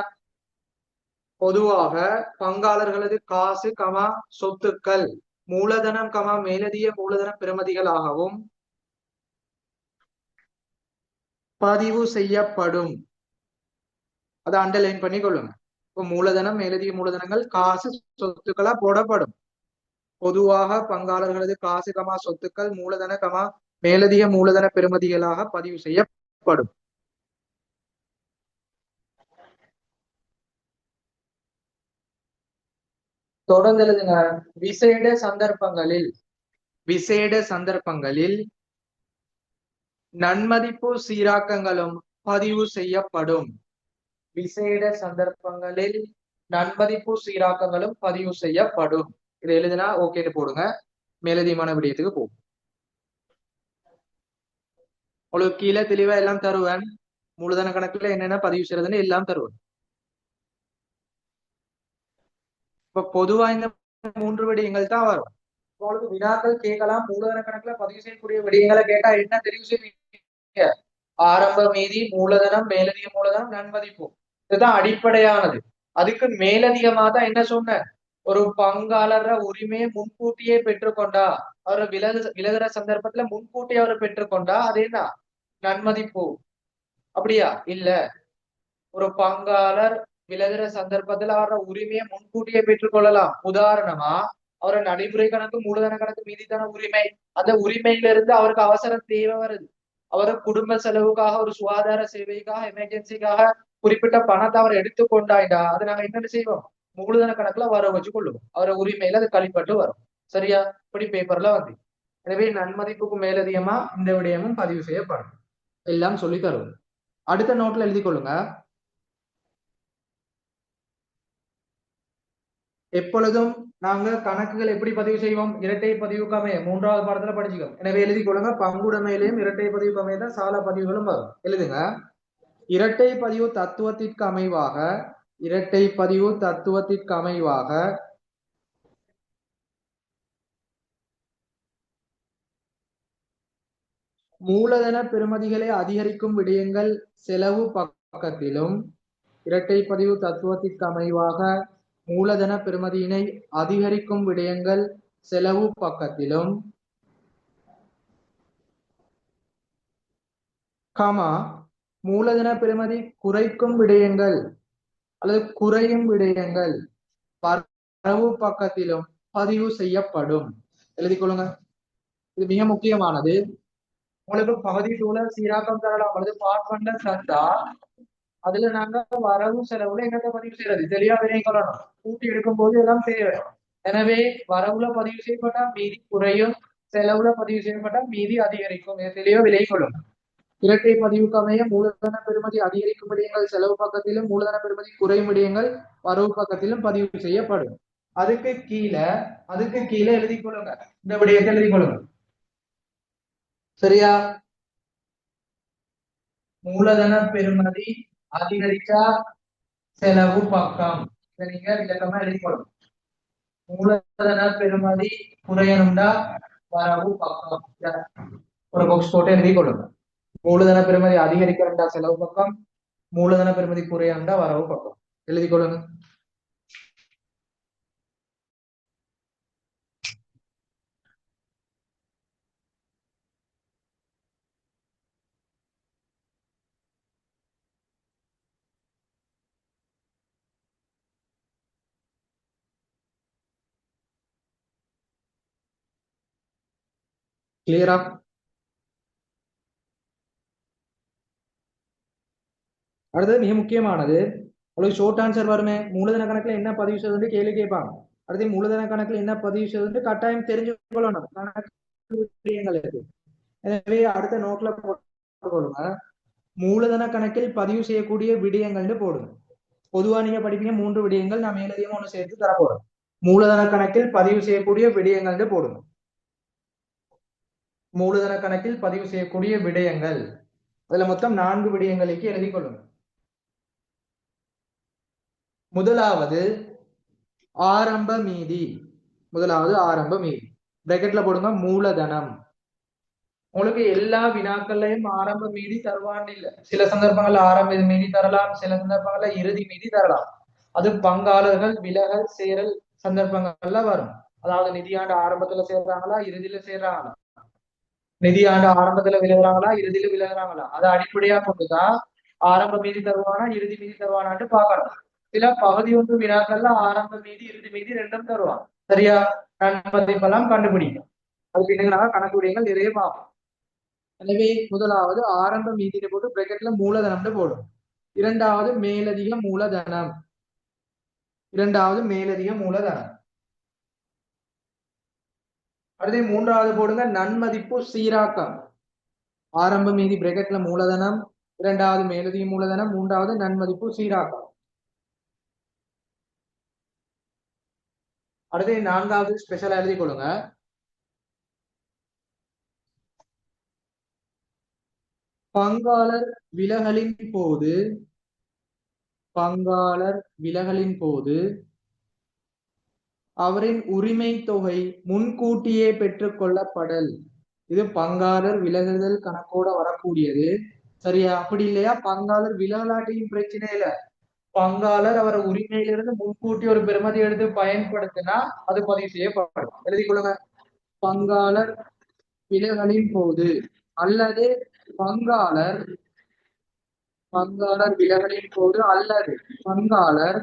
பொதுவாக பங்காளர்களது காசு சொத்துக்கள் மூலதனம் மேலதிக மூலதன பிரமதிகளாகவும் பதிவு செய்யப்படும். அதை அண்டர்லைன் பண்ணி கொள்ளுங்க. இப்போ மூலதனம் மேலதிக மூலதனங்கள் காசு சொத்துக்களா போடப்படும். பொதுவாக பங்காளர்களது காசு சொத்துக்கள் மூலதன மேலதிக மூலதன பெறுமதிகளாக பதிவு செய்யப்படும். தொடர்ந்து எழுதுங்க. விசேட சந்தர்ப்பங்களில் நன்மதிப்பு சீராக்கங்களும் பதிவு செய்யப்படும். விசேட சந்தர்ப்பங்களில் நன்மதிப்பு சீராக்கங்களும் பதிவு செய்யப்படும். இதை எழுதுனா ஓகேன்னு போடுங்க. மேலதிகமான விடயத்துக்கு போகும். உங்களுக்கு கீழே தெளிவா எல்லாம் தருவேன். மூலதன கணக்குல என்னென்ன பதிவு செய்யறதுன்னு எல்லாம் தருவேன். இப்ப பொதுவா இந்த 3 விடயங்கள் தான் வரும். உங்களுக்கு வினாக்கள் கேட்கலாம். மூலதன கணக்குல பதிவு செய்யக்கூடிய விடயங்களை கேட்டா என்ன தெரிவு செய்வீங்க? ஆரம்ப மீதி, மூலதனம், மேலதிக மூலதனம், நன்மதிப்பு. இதுதான் அடிப்படையானது. அதுக்கு மேலதிகமா தான் என்ன சொன்ன, ஒரு பங்காளர் உரிமையை முன்கூட்டியே பெற்றுக்கொண்டா, அவர் விலகுற சந்தர்ப்பத்துல முன்கூட்டியே அவர் பெற்றுக்கொண்டா அது என்ன நன்மதிப்பு. அப்படியா? இல்ல, ஒரு பங்காளர் விலகுற சந்தர்ப்பத்துல அவரோட உரிமையை முன்கூட்டியே பெற்றுக்கொள்ளலாம். உதாரணமா, அவரோட நடைமுறை கணக்கு, மூலதன கணக்கு மீதிதான உரிமை. அந்த உரிமையில இருந்து அவருக்கு அவசர தேவை வருது. அவர் குடும்ப செலவுக்காக, ஒரு சுகாதார சேவைக்காக, எமர்ஜென்சிக்காக குறிப்பிட்ட பணத்தை அவர் எடுத்துக்கொண்டாயிட்டா அது நாங்க என்ன செய்வோம்? மூலதன கணக்குல வர வச்சு கொள்ளுவோம். அவர உரிமையில அது கழிப்பட்டு வரும். சரியா? இப்படி பேப்பர்ல வந்து. எனவே நன்மதிப்புக்கு மேலதிகமா இந்த விடயமும் பதிவு செய்யப்படும். எல்லாம் சொல்லி தருவோம். அடுத்த நோட்ல எழுதி கொள்ளுங்க. எப்பொழுதும் நாங்க கணக்குகள் எப்படி பதிவு செய்வோம்? இரட்டை பதிவுக்காமே 3வது பாடத்துல படிச்சுக்கோம். எனவே எழுதி கொள்ளுங்க. பங்குடைமையிலையும் இரட்டை பதிவுக்காமே தான் சால பதிவுகளும் வரும். எழுதுங்க. இரட்டை பதிவு தத்துவத்திற்கு அமைவாக மூலதன பெறுமதிகளை அதிகரிக்கும் விடயங்கள் செலவு பக்கத்திலும், இரட்டை பதிவு தத்துவத்திற்கு அமைவாக மூலதன பெறுமதியினை அதிகரிக்கும் விடயங்கள் செலவு பக்கத்திலும், மூலதன பெறுமதி குறைக்கும் விடயங்கள் அல்லது குறையும் விடயங்கள் வரவு பக்கத்திலும் பதிவு செய்யப்படும். எழுதி கொள்ளுங்க. இது மிக முக்கியமானது. உங்களுக்கு பகுதி 2ல சீராக்கம் தரலாம் அல்லது பார்ட் 1ல தந்தா அதுல நாங்க வரவு செலவுல என்னத்தை பதிவு செய்யறது தெளிவா வினை கொள்ளணும். கூட்டி எடுக்கும் போது எல்லாம் தேவை. எனவே வரவுல பதிவு செய்யப்பட்டா மீதி குறையும், செலவுல பதிவு செய்யப்பட்டா மீதி அதிகரிக்கும். எதிலேயோ விலை கொள்ளும். இரட்டை பதிவுக்கு அமைய மூலதன பெறுமதி அதிகரிக்கும் விடயங்கள் செலவு பக்கத்திலும், மூலதன பெறுமதி குறையும் விடயங்கள் வரவு பக்கத்திலும் பதிவு செய்யப்படும். அதுக்கு கீழே எழுதி கொள்ளுங்க. இந்த விடயத்தை எழுதி கொள்ளுங்க. சரியா? மூலதன பெறுமதி அதிகரிச்சா செலவு பக்கம். இதை நீங்க விளக்கமா எழுதி கொள்ளுங்க. மூலதன பெறுமதி குறையணும்னா வரவு பக்கம். ஒரு பாக்ஸ் போட்டு எழுதி கொள்ளுங்க. மூலதன பெறுமதி அதிகரிக்கிறா செலவு பக்கம், மூலதன பெறுமதி குறையணும்னா வரவு பக்கம். எழுதி கொள்ளுங்க. கிளியரா? அடுத்தது மிக முக்கியமானது, உங்களுக்கு ஷோர்ட் ஆன்சர் வருமே. மூலதன கணக்குல என்ன பதிவு செய்வது கேள்வி கேட்பாங்க. அடுத்து மூலதன கணக்குல என்ன பதிவு செய்வது கட்டாயம் தெரிஞ்சு கொள்ளணும். கணக்கு விஷயங்கள் இருக்கு. எனவே அடுத்த நோட்ல போடுங்க. மூலதன கணக்கில் பதிவு செய்யக்கூடிய விடயங்கள்னு போடுங்க. பொதுவா நீங்க படிப்பீங்க 3 விடயங்கள், நான் மேலதிகமா ஒண்ணு சேர்த்து தர போறேன். மூலதன கணக்கில் பதிவு செய்யக்கூடிய விடயங்கள்னு போடுங்க. மூலதன கணக்கில் பதிவு செய்யக்கூடிய விடயங்கள், அதுல மொத்தம் 4 விடயங்களுக்கு எழுதி கொள்ளுங்க. முதலாவது ஆரம்ப மீதி. முதலாவது ஆரம்ப மீதி. பிராக்கெட்ல போடுங்க மூலதனம். உங்களுக்கு எல்லா வினாக்கள்லையும் ஆரம்ப மீதி தருவான்னு இல்ல. சில சந்தர்ப்பங்கள்ல ஆரம்ப மீதி தரலாம், சில சந்தர்ப்பங்கள்ல இறுதி மீதி தரலாம். அது பங்காளர்கள் விலகல் சேரல் சந்தர்ப்பங்கள்ல வரும். அதாவது நிதியாண்டு ஆரம்பத்துல சேர்றாங்களா, இறுதியில சேர்றாங்களா, நிதியாண்டு ஆரம்பத்துல விலகுறாங்களா, இறுதியில விலகுறாங்களா, அதை அடிப்படையா கொண்டுதான் ஆரம்ப மீதி தருவானா இறுதி மீதி தருவானான்னு பார்க்கணும். சில பகுதி ஒன்று வினாக்கள்ல ஆரம்ப மீதி இறுதி மீதி ரெண்டும் தருவான். சரியா? மதிப்பெல்லாம் கண்டுபிடிக்கும். அது பின்னாடி கணக்கு விடயங்கள் நிறைய பார்ப்போம். எனவே முதலாவது ஆரம்ப மீதியை போட்டு பிராக்கெட்ல மூலதனம்னு போடும். இரண்டாவது மேலதிக மூலதனம். இரண்டாவது மேலதிக மூலதனம். அடுத்து மூன்றாவது போடுங்க நன்மதிப்பு சீராக்கம். ஆரம்ப மீதி பிராக்கெட்ல மூலதனம், இரண்டாவது மேலதிக மூலதனம், மூன்றாவது நன்மதிப்பு சீராக்கம். அடுத்து நான்காவது ஸ்பெஷலா எழுதி கொள்ளுங்க. பங்காளர் விலகலின் போது, பங்காளர் விலகலின் போது அவரின் உரிமை தொகை முன்கூட்டியே பெற்றுக் கொள்ளப்படல். இது பங்காளர் விலகுதல் கணக்கோட வரக்கூடியது. சரியா? அப்படி இல்லையா பங்காளர் விலகலாட்டியும் பிரச்சனை இல்லை. பங்காளர் அவர் உரிமையிலிருந்து முன்கூட்டி ஒரு பெறுமதி எடுத்து பயன்படுத்தினா அது பதிவு செய்யப்படும். எழுதி கொள்ளுங்க. பங்காளர் விலகலின் போது அல்லது பங்காளர் பங்காளர் விலகலின் போது அல்லது பங்காளர்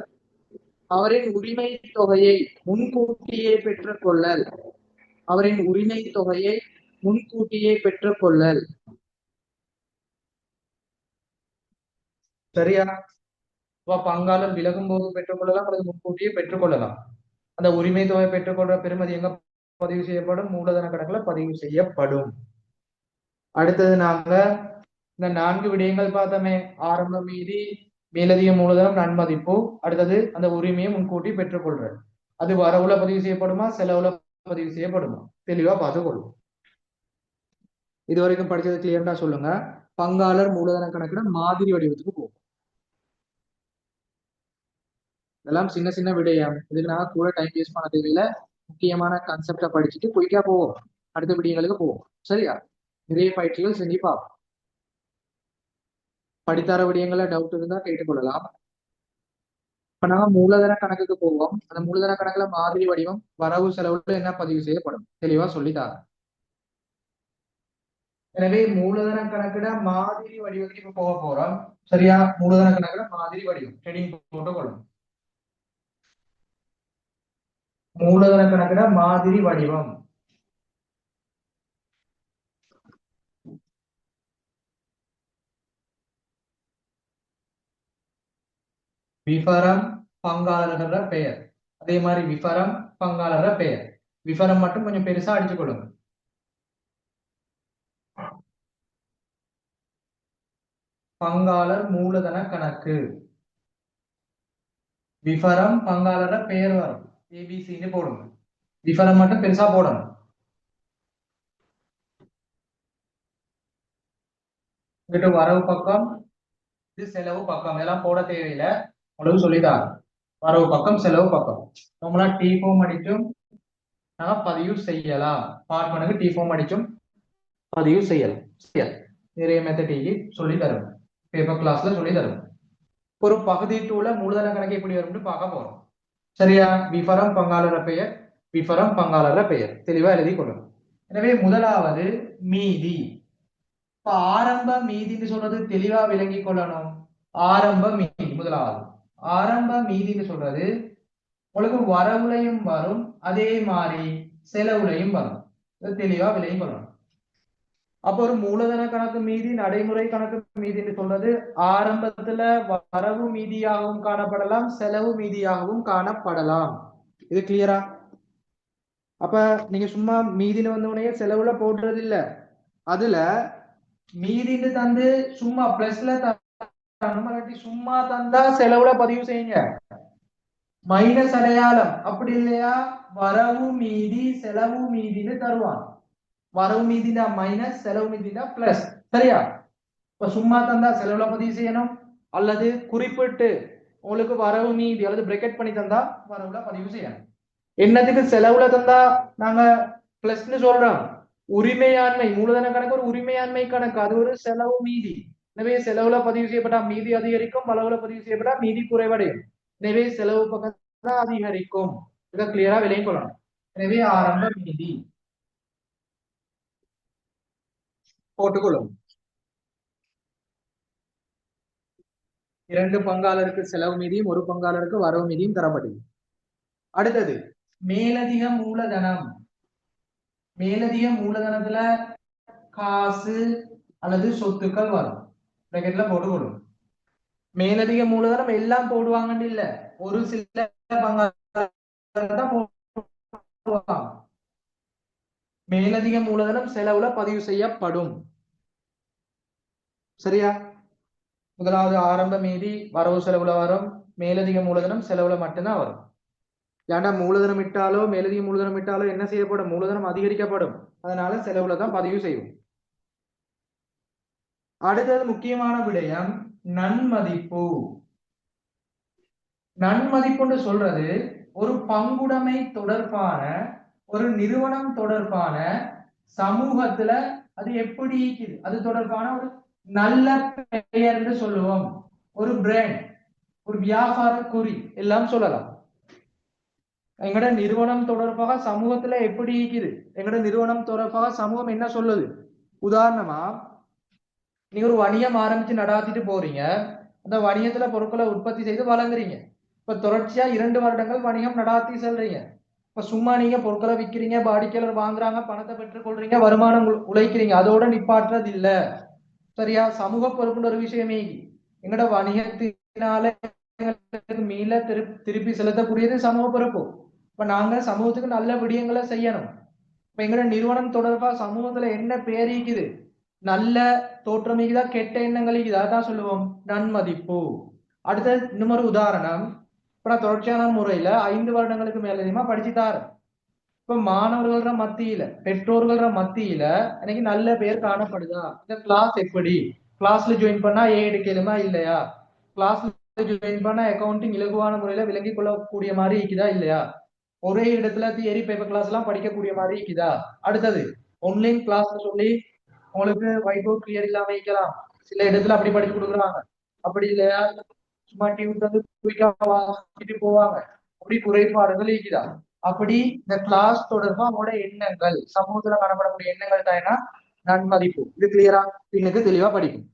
அவரின் உரிமை தொகையை முன்கூட்டியே பெற்றுக் கொள்ளல். அவரின் உரிமை தொகையை முன்கூட்டியே பெற்றுக் கொள்ளல். சரியா? பங்காளர் விலகும் போது பெற்றுக்கொள்ளலாம் அல்லது முன்கூட்டியே பெற்றுக்கொள்ளலாம். அந்த உரிமை தொகை பெற்றுக்கொள்ற பெறுமதி எங்க பதிவு செய்யப்படும்? மூலதன கணக்குல பதிவு செய்யப்படும். அடுத்தது நாங்க இந்த 4 விடயங்கள் பார்த்தோமே. ஆரம்ப மீதி, மேலதிக மூலதனம், நன்மதிப்பு. அடுத்தது அந்த உரிமையை முன்கூட்டி பெற்றுக்கொள்றது. அது வரவுல பதிவு செய்யப்படுமா, செலவுல பதிவு செய்யப்படுமா? தெளிவா பார்த்துக்கொள்ளும். இது வரைக்கும் படிச்சது கிளியரா சொல்லுங்க. பங்காளர் மூலதன கணக்குல மாதிரி வடிவத்துக்கு போகும். இதெல்லாம் சின்ன சின்ன விடயம். இதுக்கு நாங்க கூட டைம் வேஸ்ட் பண்ண தேவையில்லை. முக்கியமான கான்செப்டை படிச்சுட்டு குயிக்கா போவோம். அடுத்த விடயங்களுக்கு போவோம். சரியா? நிறைய பயிற்சிகள் செஞ்சு பார்ப்போம். படித்தார விடயங்கள டவுட் இருந்தா கேட்டுக்கொள்ளலாம். இப்ப நாம மூலதன கணக்குக்கு போவோம். அந்த மூலதன கணக்குல மாதிரி வடிவம், வரவு செலவுல என்ன பதிவு செய்யப்படும் தெளிவா சொல்லித்தார. எனவே மூலதன கணக்குல மாதிரி வடிவத்துக்கு இப்ப போக போறோம். சரியா? மூலதன கணக்குல மாதிரி வடிவம் ஹெடிங் போட்டுக்கொள்ளும். மூலதன கணக்குல மாதிரி வடிவம். விவரம் பங்காளர்கள பெயர். அதே மாதிரி விபரம் பங்காளர பெயர். விபரம் மட்டும் கொஞ்சம் பெருசா அடிச்சு கொள்ளுங்க. பங்காளர் மூலதன கணக்கு. விபரம் பங்காளர பெயர் வரும். ஏபிசின்னு போடுங்க. விபரம் மட்டும் பெருசா போடணும். இங்கிட்ட வரவு பக்கம், இது செலவு பக்கம். இதெல்லாம் போட தேவையில்லை, உங்களுக்கு சொல்லிதான். வரவு பக்கம் செலவு பக்கம் நம்மளா டி ஃபார்ம் அடிச்சும் பதிவு செய்யலாம். பார்ப்பனுக்கு டி ஃபார்ம் அடிச்சும் பதிவு செய்யலாம். சரியா? நிறைய மெத்தடிக்கு சொல்லி தரும், பேப்பர் கிளாஸ்ல சொல்லி தரும். ஒரு பகுதி டூல மூலதன கணக்கு எப்படி வரும்னு பார்க்க போறோம். சரியா? விபரம் பங்காளர பெயர், விபரம் பங்காளர பெயர் தெளிவா எழுதி கொள்ளணும். எனவே முதலாவது மீதி. இப்ப ஆரம்ப மீதின்னு சொல்றது தெளிவா விளங்கி கொள்ளணும். ஆரம்ப மீதி முதலாவது. ஆரம்ப மீதின்னு சொல்றது உங்களுக்கு வரவுலையும் வரும், அதே மாதிரி செலவுலையும் வரும். தெளிவா விளங்கி கொள்ளணும். அப்ப ஒரு மூலதன கணக்கு மீதி, நடைமுறை கணக்கு மீதின்னு சொல்றது ஆரம்பத்துல வரவு மீதியாகவும் காணப்படலாம், செலவு மீதியாகவும் காணப்படலாம். இது கிளியரா? அப்ப நீங்க சும்மா மீதின்னு வந்தவனையே செலவுல போடுறது இல்ல. அதுல மீதின்னு தந்து சும்மா பிளஸ்ல சும்மா தந்தா செலவுல பதிவு செய்யுங்க. மைனஸ் அடையாளம் அப்படி இல்லையா, வரவு மீதி செலவு மீதின்னு தருவான். வரவு மீதினா மைனஸ், செலவு மீதினா பிளஸ். சரியா? இப்ப சும்மா தந்தா செலவுல பதிவு செய்யணும், அல்லது குறிப்பிட்டு உங்களுக்கு வரவு மீதி அல்லது பிரேக்கெட் பண்ணி தந்தா வரவுல பதிவு செய்யணும். என்னதுக்கு செலவுல தந்தா நாங்க பிளஸ்ன்னு சொல்றோம்? உரிமையாண்மை மூலதன கணக்கு ஒரு உரிமையாண்மை கணக்கு, அது ஒரு செலவு மீதி. எனவே செலவுல பதிவு செய்யப்பட்டா மீதி அதிகரிக்கும், வரவுல பதிவு செய்யப்பட்டா மீதி குறைவடையும். எனவே செலவு பக்கம் அதிகரிக்கும். இதை கிளியரா விளங்கிக் கொள்ளணும். எனவே ஆரம்ப மீதி போட்டுக்கொள்ளும். 2 பங்காளருக்கு செலவு மீதியும், ஒரு பங்காளருக்கு வரவு மீதியும் தரப்பட்டது. அடுத்தது மேலதிக மூலதனம். மேலதிக மூலதனத்துல காசு அல்லது சொத்துக்கள் வரும். பிராக்கெட்ல போட்டுக்கொள்ளும். மேலதிக மூலதனம் எல்லாம் போடுவாங்கன்னு இல்ல, ஒரு சில பங்காளர் போடுவாங்க. மேலதிக மூலதனம் செலவுல பதிவு செய்யப்படும். சரியா? முதலாவது ஆரம்ப மீதி வரவு செலவுல வரும், மேலதிக மூலதனம் செலவுல மட்டும்தான் வரும். ஏன்னா மூலதனம் இட்டாலோ மேலதிக மூலதனம் இட்டாலோ என்ன செய்யப்படும், மூலதனம் அதிகரிக்கப்படும். அதனால செலவுல தான் பதிவு செய்யும். அடுத்தது முக்கியமான விடயம் நன்மதிப்பு. நன்மதிப்புன்னு சொல்றது ஒரு பங்குடைமை தொடர்பான, ஒரு நிறுவனம் தொடர்பான சமூகத்துல அது எப்படி இருக்குது, அது தொடர்பான ஒரு நல்ல பெயர்ன்னு சொல்லுவோம். ஒரு பிராண்ட், ஒரு வியாபார குறி எல்லாம் சொல்லலாம். எங்கட நிறுவனம் தொடர்பாக சமூகத்துல எப்படி இருக்குது, எங்கட நிறுவனம் தொடர்பாக சமூகம் என்ன சொல்லுது. உதாரணமா நீங்க ஒரு வணிகம் ஆரம்பிச்சு நடாத்திட்டு போறீங்க, அந்த வணிகத்துல பொருட்களை உற்பத்தி செய்து வழங்குறீங்க. இப்ப தொடர்ச்சியா 2 வருடங்கள் வணிகம் நடாத்தி செல்றீங்க. இப்ப சும்மா நீங்க பொருட்களை விற்கிறீங்க, வாடிக்கையாளர் வாங்குறாங்க, பணத்தை பெற்றுக் கொள்றீங்க, வருமானம் உழைக்கிறீங்க, அதோட நிப்பாட்டுறது இல்ல. சரியா? சமூக பொறுப்புன்ற ஒரு விஷயமே எங்கட வணிகத்தினால மீள திருப்பி செலுத்தக்கூடியது சமூக பொறுப்பு. இப்ப நாங்க சமூகத்துக்கு நல்ல விடயங்களை செய்யணும். இப்ப எங்கட நிறுவனம் தொடர்பா சமூகத்துல என்ன பேரிக்குது, நல்ல தோற்றம் இருக்குதா, கெட்ட எண்ணங்கள் இருக்குதா, அதான் சொல்லுவோம் நன்மதிப்பு. அடுத்த இன்னொரு உதாரணம், இப்ப நான் தொடர்ச்சியான முறையில 5 வருடங்களுக்கு மேலதிகமா படிச்சுட்டாரு. இப்ப மாணவர்கள மத்தியில, பெற்றோர்கள மத்தியில எனக்கு நல்ல பேர் காணப்படுதா, இந்த கிளாஸ் எப்படி, கிளாஸ்ல ஜாயின் பண்ணா ஏ எடுக்கலுமா இல்லையா, கிளாஸ்ல ஜாயின் பண்ணா அக்கௌண்டிங் இலகுவான முறையில விளங்கி கொள்ளக்கூடிய மாதிரி இருக்குதா இல்லையா, ஒரே இடத்துல தியரி பேப்பர் கிளாஸ் எல்லாம் படிக்கக்கூடிய மாதிரி இருக்குதா. அடுத்தது ஆன்லைன் கிளாஸ் சொல்லி உங்களுக்கு ஒயிட் போர்ட் கிளியர் இல்லாம வைக்கலாம், சில இடத்துல அப்படி படிச்சு கொடுக்குறாங்க. அப்படி இல்லையா சும்மா டியூட் வந்து குயிக்கா வாங்கிட்டு போவாங்க, அப்படி குறைபாடுகள் இருக்குதா. அப்படி இந்த கிளாஸ் தொடர்பா அவங்களோட எண்ணங்கள், சமூகத்துல காணப்படக்கூடிய எண்ணங்கள் தான் நன்மதிப்பு. இது கிளியரா பின்னுக்கு தெளிவா படிக்கும்.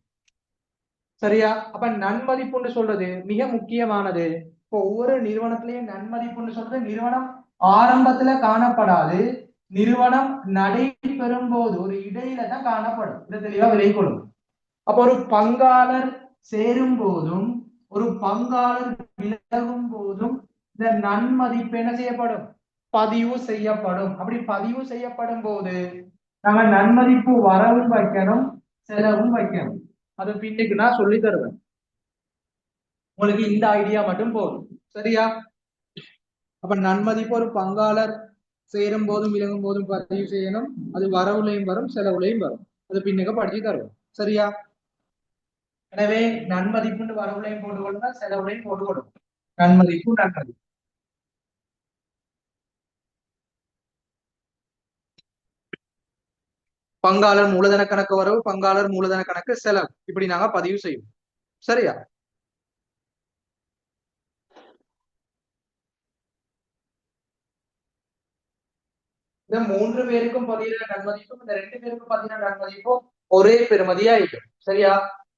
சரியா? அப்ப நன்மதிப்புன்னு சொல்றது மிக முக்கியமானது. இப்போ ஒவ்வொரு நிறுவனத்திலையும் நன்மதிப்புன்னு சொல்றது நிறுவனம் ஆரம்பத்துல காணப்படாது, நிறுவனம் நடைபெறும் போது ஒரு இடையில தான் காணப்படும். இதை தெளிவா விளைக்கொள்ளும். அப்ப ஒரு பங்காளர் சேரும் போதும் ஒரு பங்காளர் விலகும் போதும் இந்த நன்மதிப்பு என்ன செய்யப்படும்? பதிவு செய்யப்படும். அப்படி பதிவு செய்யப்படும் போது நம்ம நன்மதிப்பு வரவும் வைக்கணும், செலவும் வைக்கணும். அது பின்னுக்கு நான் சொல்லி தருவேன். உங்களுக்கு இந்த ஐடியா மட்டும் போதும். சரியா? அப்ப நன்மதிப்பு ஒரு பங்காளர் சேரும் போதும் விளங்கும் போதும் பதிவு செய்யணும். அது வரவுலையும் வரும், செலவுலையும் வரும். அது பின்னுக்கு படிச்சு தருவோம். சரியா? எனவே நன்மதிப்புன்னு வரவுலையும் போட்டு கொடுங்க, செலவுலையும் போட்டு கொடுங்க. நன்மதிப்பு நன்மதிப்பு. பங்காளர் மூலதன கணக்கு வரவு, பங்காளர் மூலதன கணக்கு செலவு, இப்படி நாங்க பதிவு செய்வோம். சரியா? இந்த 3 பேருக்கும் பதிகிற நன்மதிப்பும் இந்த 2 பேருக்கும் பதிகிற நன்மதிப்பும் ஒரே பெறுமதியா இருக்கும். சரியா?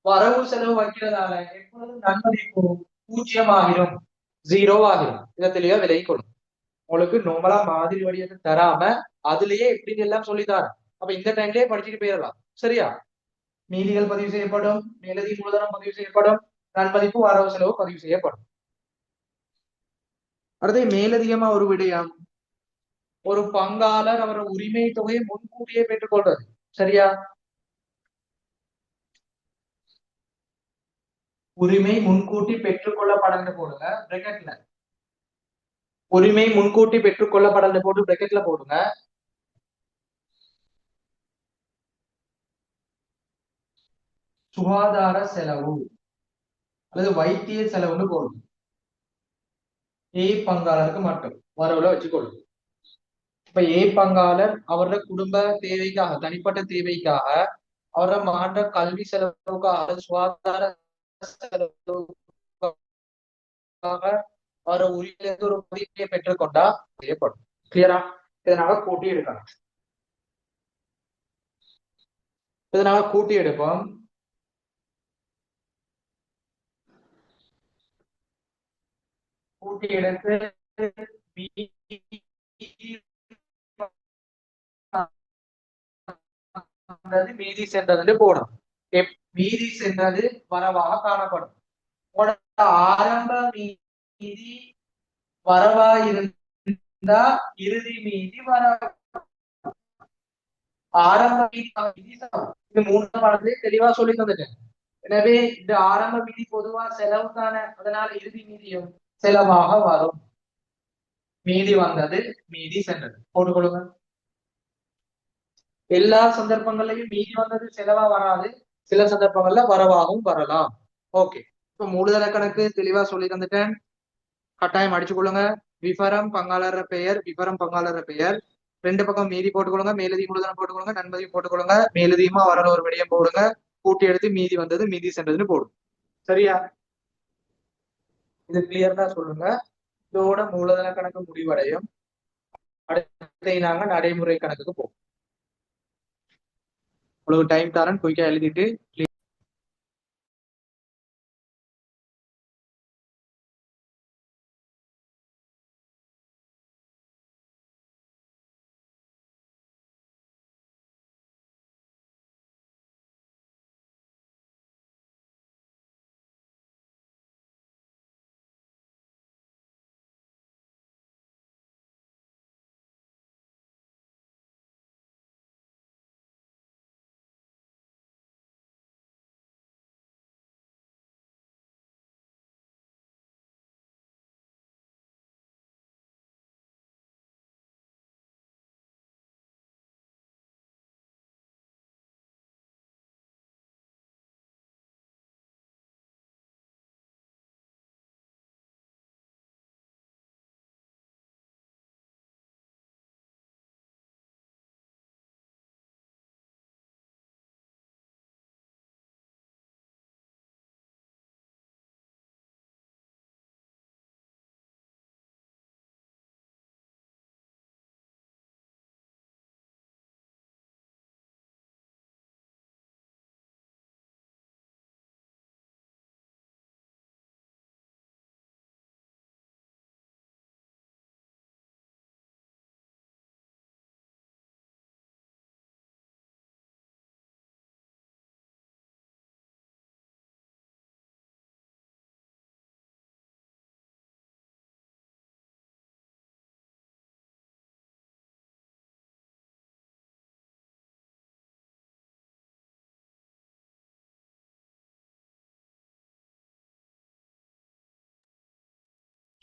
வரவு செலவு வைக்கிறதால எப்பொழுதும் நன்மதிப்பு 0 ஆகிரும், 0 ஆகிரும். இதை தெளிவா விலகி கொள்ளும். உங்களுக்கு நோமலா மாதிரி வடிவத்தை தராம அதுலயே எப்படி எல்லாம் சொல்லித்தாரேன். அப்ப இந்த டைம்லயே படிச்சுட்டு போயிடலாம். சரியா? நீதிகள் பதிவு செய்யப்படும், மேலதி மூலதனம் பதிவு செய்யப்படும், நன்மதிப்பு வரவு செலவு பதிவு செய்யப்படும். அடுத்து மேலதிகமா ஒரு விடயம், ஒரு பங்காளர் அவர் உரிமை தொகையை முன்கூட்டியே பெற்றுக் கொள்றது. சரியா? உரிமை முன்கூட்டி பெற்றுக் கொள்ளப்படன்னு போடுங்க பிராக்கெட்ல. உரிமை முன்கூட்டி பெற்றுக் கொள்ளப்படன்னு போட்டு பிராக்கெட்ல போடுங்க. சுகாதார செலவு அல்லது வைத்திய செலவுன்னு போடுங்க. ஏ பங்காளருக்கு மட்டும் வரவுல வச்சுக்கொள்ளுங்க. இப்ப ஏ பங்காளர் அவரோட குடும்ப தேவைக்காக, தனிப்பட்ட தேவைக்காக, அவரோட மாற்ற கல்வி செலவுக்காக, சுகாதார செலவுக்காக அவர் உரிமையிலிருந்து ஒரு பதிவை பெற்றுக்கொண்டா செய்யப்படும். கிளியரா? இதனால கூட்டி எடுக்கலாம். இதனால கூட்டி எடுப்போம். கூட்டி எடுத்து மீதி சென்றது போடும். மீதி சென்றது வரவாக காணப்படும். ஆரம்ப மீதி வரவா இருந்தா இறுதி மீதி வர ஆரம்ப மீதி இது 3 பாடத்திலே தெளிவா சொல்லி தந்துட்டேன். எனவே இந்த ஆரம்ப மீதி பொதுவா செலவு தானே, அதனால இறுதி மீதியும் செலவாக வரும். மீதி வந்தது, மீதி சென்றது போட்டுக்கொள்ளுங்க. எல்லா சந்தர்ப்பங்கள்லயும் மீதி வந்தது செலவா வராது, சில சந்தர்ப்பங்கள்ல வரவாகவும் வரலாம். ஓகே, இப்ப மூலதன கணக்கு தெளிவா சொல்லி தந்துட்டேன். கட்டாயம் அடிச்சு கொள்ளுங்க. விபரம் பங்காளர் பெயர், விபரம் பங்காளர் பெயர், 2 பக்கம் மீதி போட்டுக்கொள்ளுங்க, மேலதி மூலதனம் போட்டுக்கொள்ளுங்க, நன்மதி போட்டுக்கொள்ளுங்க. மேலதிகமா வரல ஒரு விடயம் போடுங்க, கூட்டி எடுத்து மீதி வந்தது மீதி சென்றதுன்னு போடும். சரியா? இது கிளியர்னா சொல்லுங்க. இதோட மூலதன கணக்கு முடிவடையும். அடுத்த நாங்க நடைமுறை கணக்குக்கு போவோம். உங்களுக்கு டைம் தரேன், குயிக்கா எழுதிட்டு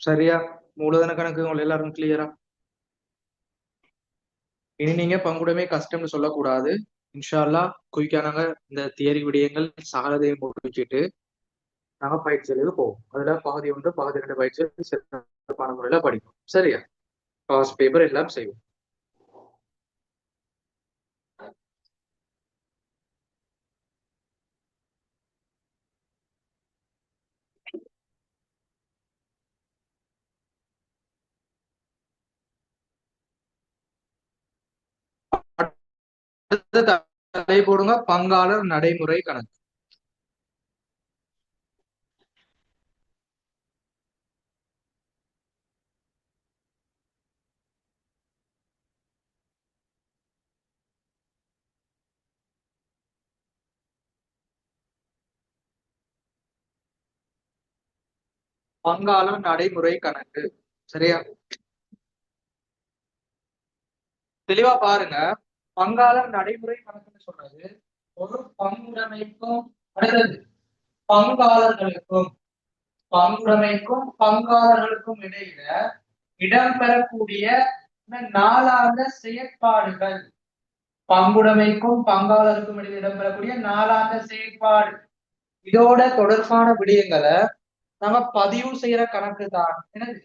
சரியா? மூலதன கணக்கு உங்க எல்லாரும் கிளியரா? இனி நீங்க பங்குடைமை கஷ்டம்னு சொல்லக்கூடாது. இன்ஷா அல்லாஹ் குயிக்கா நாங்க இந்த தியரி விடயங்கள் சகலதையும் முடிச்சுட்டு நாங்க பயிற்சிகளுக்கு போவோம். அதுல பாதி ஒன்று பாதி ரெண்டு பயிற்சிகள் சிறப்பான முறையில படிப்போம். சரியா? பாஸ் பேப்பர் எல்லாம் செய்வோம். அடுத்த தலை போடுங்க, பங்காளர் நடைமுறை கணக்கு. பங்காளர் நடைமுறை கணக்கு. சரியா? தெளிவா பாருங்க. பங்காளர் நடைமுறை கணக்குன்னு சொல்றது ஒரு பங்குடைமைக்கும் அடுத்தது பங்காளர்களுக்கும் பங்காளர்களுக்கும் இடையில இடம்பெறக்கூடிய நாளாந்த செயற்பாடுகள். பங்குடைமைக்கும் பங்காளருக்கும் இடையில் இடம்பெறக்கூடிய நாளாந்த செயற்பாடு. இதோட தொடர்பான விடயங்களை நாங்க பதிவு செய்யற கணக்கு தான் என்னது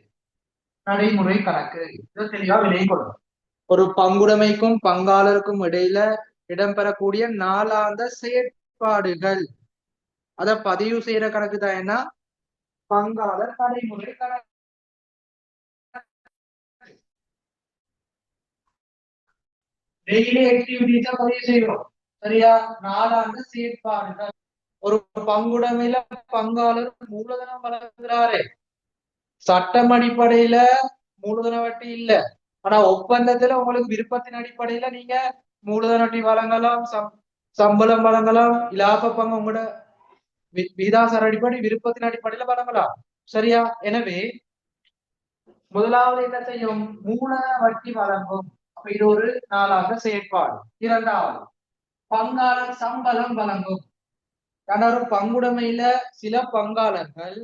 நடைமுறை கணக்கு. இதை தெளிவா விலை கொள்ளணும். ஒரு பங்குடைமைக்கும் பங்காளருக்கும் இடையில இடம்பெறக்கூடிய நாளாந்த செயற்பாடுகள் அத பதிவு செய்யற கணக்கு தான் என்ன பங்காளர் நடைமுறை கணக்கு. டெய்லி ஆக்டிவிட்டிஸ பதிவு செய்யறோம். சரியா? நாளாந்த செயற்பாடுகள். ஒரு பங்குடைமையில பங்காளர் மூலதனம் வழங்குகிறாரு. சட்டம் அடிப்படையில மூலதன வட்டி இல்ல. ஆனா ஒப்பந்தத்துல உங்களுக்கு விருப்பத்தின் அடிப்படையில நீங்க மூலதன வட்டி வழங்கலாம், சம்பளம் வழங்கலாம், இலாப பங்கு உங்களோட விகிதாசார அடிப்படை விருப்பத்தின் அடிப்படையில வழங்கலாம். சரியா? எனவே முதலாவது என்ன செய்யும்? மூலதன வட்டி வழங்கும். அப்ப இது ஒரு நாளாக செயற்பாடு. இரண்டாவது பங்காளர் சம்பளம் வழங்கும். ஒரு பங்குடைமையில சில பங்காளர்கள்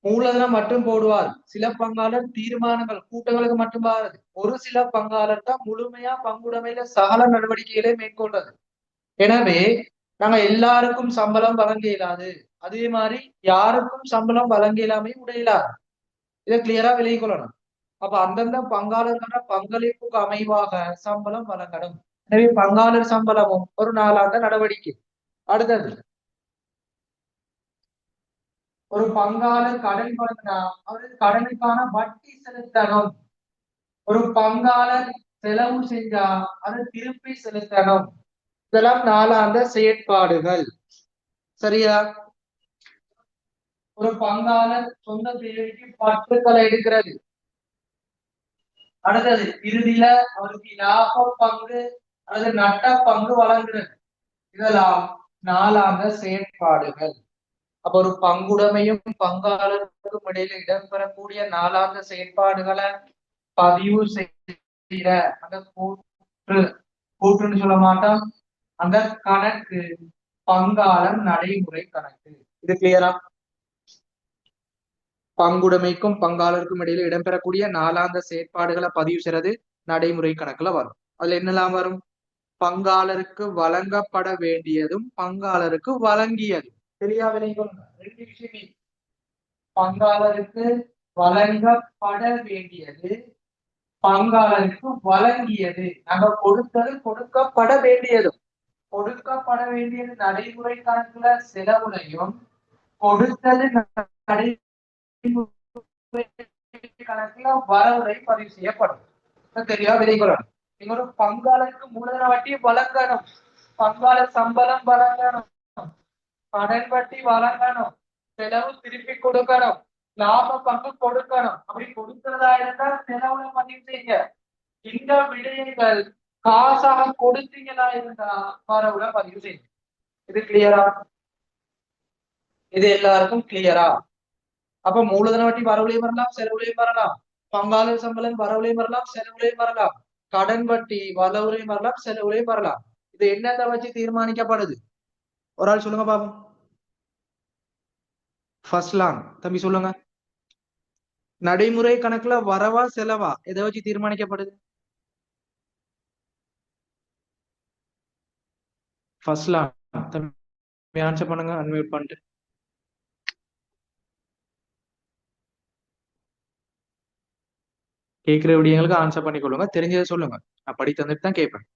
மூலதனம் மட்டும் போடுவார். சில பங்காளர் தீர்மானங்கள் கூட்டங்களுக்கு மட்டும் பாருது. ஒரு சில பங்காளர் தான் முழுமையா பங்குடைமையில சகல நடவடிக்கைகளை மேற்கொண்டது. எனவே நாங்க எல்லாருக்கும் சம்பளம் வழங்க இயலாது. அதே மாதிரி யாருக்கும் சம்பளம் வழங்க இயலாமே உடையலாது. இதை கிளியரா விலகி கொள்ளணும். அப்ப அந்தந்த பங்காளர்களோட பங்களிப்புக்கு அமைவாக சம்பளம் வழங்கணும். எனவே பங்காளர் சம்பளமும் ஒரு நாளாந்த நடவடிக்கை. அடுத்தது ஒரு பங்காளர் கடன் வழங்கினா அவரு கடனுக்கான வட்டி செலுத்தணும். ஒரு பங்காளர் செலவு செஞ்சா அதை திருப்பி செலுத்தணும். இதெல்லாம் நாளாந்த செயற்பாடுகள். சரியா? ஒரு பங்காளர் சொந்த தேவைக்கு பற்றுக்களை எடுக்கிறது. அடுத்தது இறுதியில அவருக்கு லாப பங்கு அல்லது நட்ட பங்கு வழங்குறது. இதெல்லாம் நாளாந்த செயற்பாடுகள். அப்ப ஒரு பங்குடைமையும் பங்காளருக்கும் இடையில இடம்பெறக்கூடிய நாளாந்த செயற்பாடுகளை பதிவு செய்கிற அந்த கூற்றுன்னு சொல்ல மாட்டோம். அந்த கணக்கு பங்காளர் நடைமுறை கணக்கு. இது கிளியரா? பங்குடைமைக்கும் பங்காளருக்கும் இடையில இடம்பெறக்கூடிய நாளாந்த செயற்பாடுகளை பதிவு செய்யறது நடைமுறை கணக்குல வரும். அதுல என்னெல்லாம் வரும்? பங்காளருக்கு வழங்கப்பட வேண்டியதும் பங்காளருக்கு வழங்கியதும். சரியா விளையும்? ரெண்டு விஷயமே. பங்காளருக்கு வழங்கப்பட வேண்டியது, பங்காளருக்கு வழங்கியது. நாங்க கொடுத்தது கொடுக்கப்பட வேண்டியதும். கொடுக்கப்பட வேண்டியது நடைமுறை கணக்குல செலவுலையும், கொடுத்தது நடைமுறை கணக்குல வரவுரை பதிவு செய்யப்படும். தெரியா விதைக்கிறோம். நீங்க ஒரு பங்காளருக்கு மூலதன வட்டி வழங்கணும், பங்காளர் சம்பளம் வழங்கணும், கடன் வட்டி வழங்கணும், செலவு திருப்பி கொடுக்கணும், லாப பங்கு கொடுக்கணும். அப்படி கொடுக்கிறதா இருந்தா செலவுல பதிவு செய்யுங்க. இந்த விடயங்கள் காசாக கொடுத்தீங்களா இருந்தா வரவுல பதிவு செய்யுங்க. இது கிளியரா? இது எல்லாருக்கும் கிளியரா? அப்ப மூலதன வட்டி வரவுலையும் வரலாம், செலவுலையும் வரலாம். பங்காளர் சம்பளம் வரவுலையும் வரலாம், செலவுலையும் வரலாம். கடன் வட்டி வரவுலையும் வரலாம், செலவுலையும் வரலாம். இது என்னத்தை வச்சு தீர்மானிக்கப்படுது? ஒரு ஆள் சொல்லுங்க பாப்போம். ஃபர்ஸ்ட் லாங் தம்பி சொல்லுங்க. நடைமுறை கணக்குல வரவா செலவா எதை வச்சு தீர்மானிக்கப்படுது? ஃபர்ஸ்ட்ல ஆன்சர் பண்ணுங்க, அன்மியூட் பண்ணிட்டு. கேட்கிற விடயங்களுக்கு ஆன்சர் பண்ணி கொள்ளுங்க, தெரிஞ்சதை சொல்லுங்க. நான் படி தந்துட்டு தான் கேட்பேன்.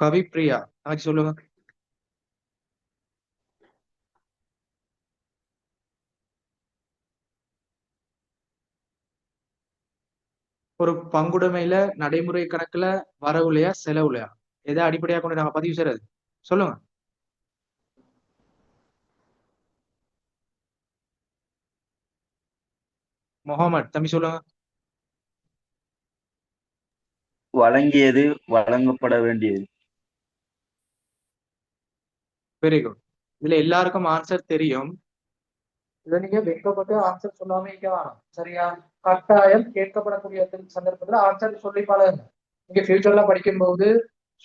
கவி பிரியா நாளைக்கு சொல்லுங்க. ஒரு பங்குடைமையில நடைமுறை கணக்குல வரவுலையா செலவுலையா எதை அடிப்படையாக கொண்டு நாங்க பதிவு செய்யறது? சொல்லுங்க. முகமது தம்பி சொல்லுங்க. வழங்கியது, வழங்கப்பட வேண்டியது. Very good. இதுல எல்லாருக்கும் ஆன்சர் தெரியும். இதை நீங்க வெட்கப்பட்டு ஆன்சர் சொல்லாம இருக்க வேணாம், சரியா? கட்டாயம் கேட்கப்படக்கூடிய சந்தர்ப்பத்துல ஆன்சர் சொல்லி பழகுங்க. நீங்க ஃபியூச்சர்ல படிக்கும்போது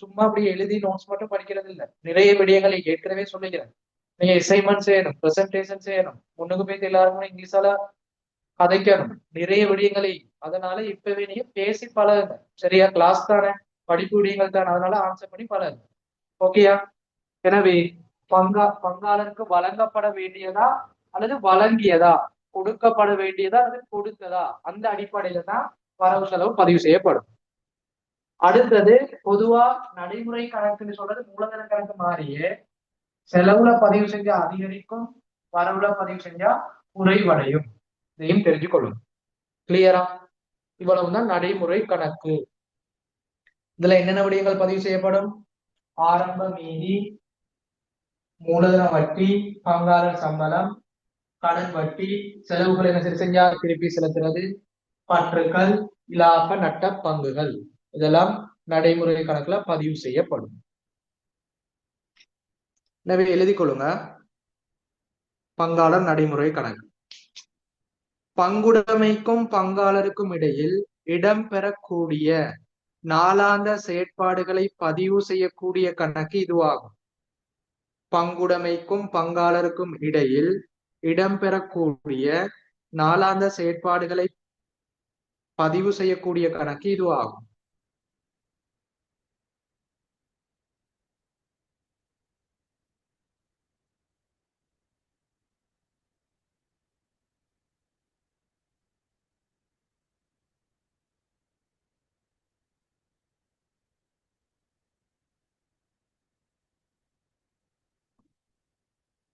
சும்மா அப்படி எழுதி நோட்ஸ் மட்டும் படிக்கிறது இல்ல, நிறைய விடயங்களை ஏற்கனவே சொல்லிக்கிறேன். நீங்க அசைன்மெண்ட் செய்யணும், பிரசன்டேஷன் செய்யணும், முன்னுக்கு போய் எல்லாருக்கும் இங்கிலீஷால கதைக்கணும், நிறைய விடயங்களை. அதனால இப்பவே நீங்க பேசி பழகுங்க, சரியா? கிளாஸ் தானே, படிப்பு விடயங்கள் தானே, அதனால ஆன்சர் பண்ணி பழகுங்க. ஓகேயா? எனவே பங்காளருக்கு வழங்கப்பட வேண்டியதா அல்லது வழங்கியதா, கொடுக்கப்பட வேண்டியதா அல்லது கொடுத்ததா, அந்த அடிப்படையில தான் வரவு செலவு பதிவு செய்யப்படும். அடுத்தது பொதுவா நடைமுறை கணக்குன்னு சொல்றது மூலதன கணக்கு மாதிரியே செலவுல பதிவு செஞ்சா அதிகரிக்கும், வரவுல பதிவு செஞ்சா குறைவடையும். இதையும் தெரிஞ்சு கொள்ளும். கிளியரா? இவ்வளவுதான் நடைமுறை கணக்கு. இதுல என்னென்ன விடயங்கள் பதிவு செய்யப்படும்? ஆரம்ப மீதி, மூலதன வட்டி, பங்காளர் சம்பளம், கடன் வட்டி, செலவுகளை என்ன செஞ்சா திருப்பி செலுத்துறது, பற்றுக்கள், இலாப நட்ட பங்குகள், இதெல்லாம் நடைமுறை கணக்குல பதிவு செய்யப்படும். எனவே எழுதி கொள்ளுங்க. பங்காளர் நடைமுறை கணக்கு. பங்குடைமைக்கும் பங்காளருக்கும் இடையில் இடம்பெறக்கூடிய நாளாந்த செயற்பாடுகளை பதிவு செய்யக்கூடிய கணக்கு இதுவாகும். பங்குடைமைக்கும் பங்காளருக்கும் இடையில் இடம்பெறக்கூடிய நாளாந்த செயற்பாடுகளை பதிவு செய்யக்கூடிய கணக்கு இதுவாகும்.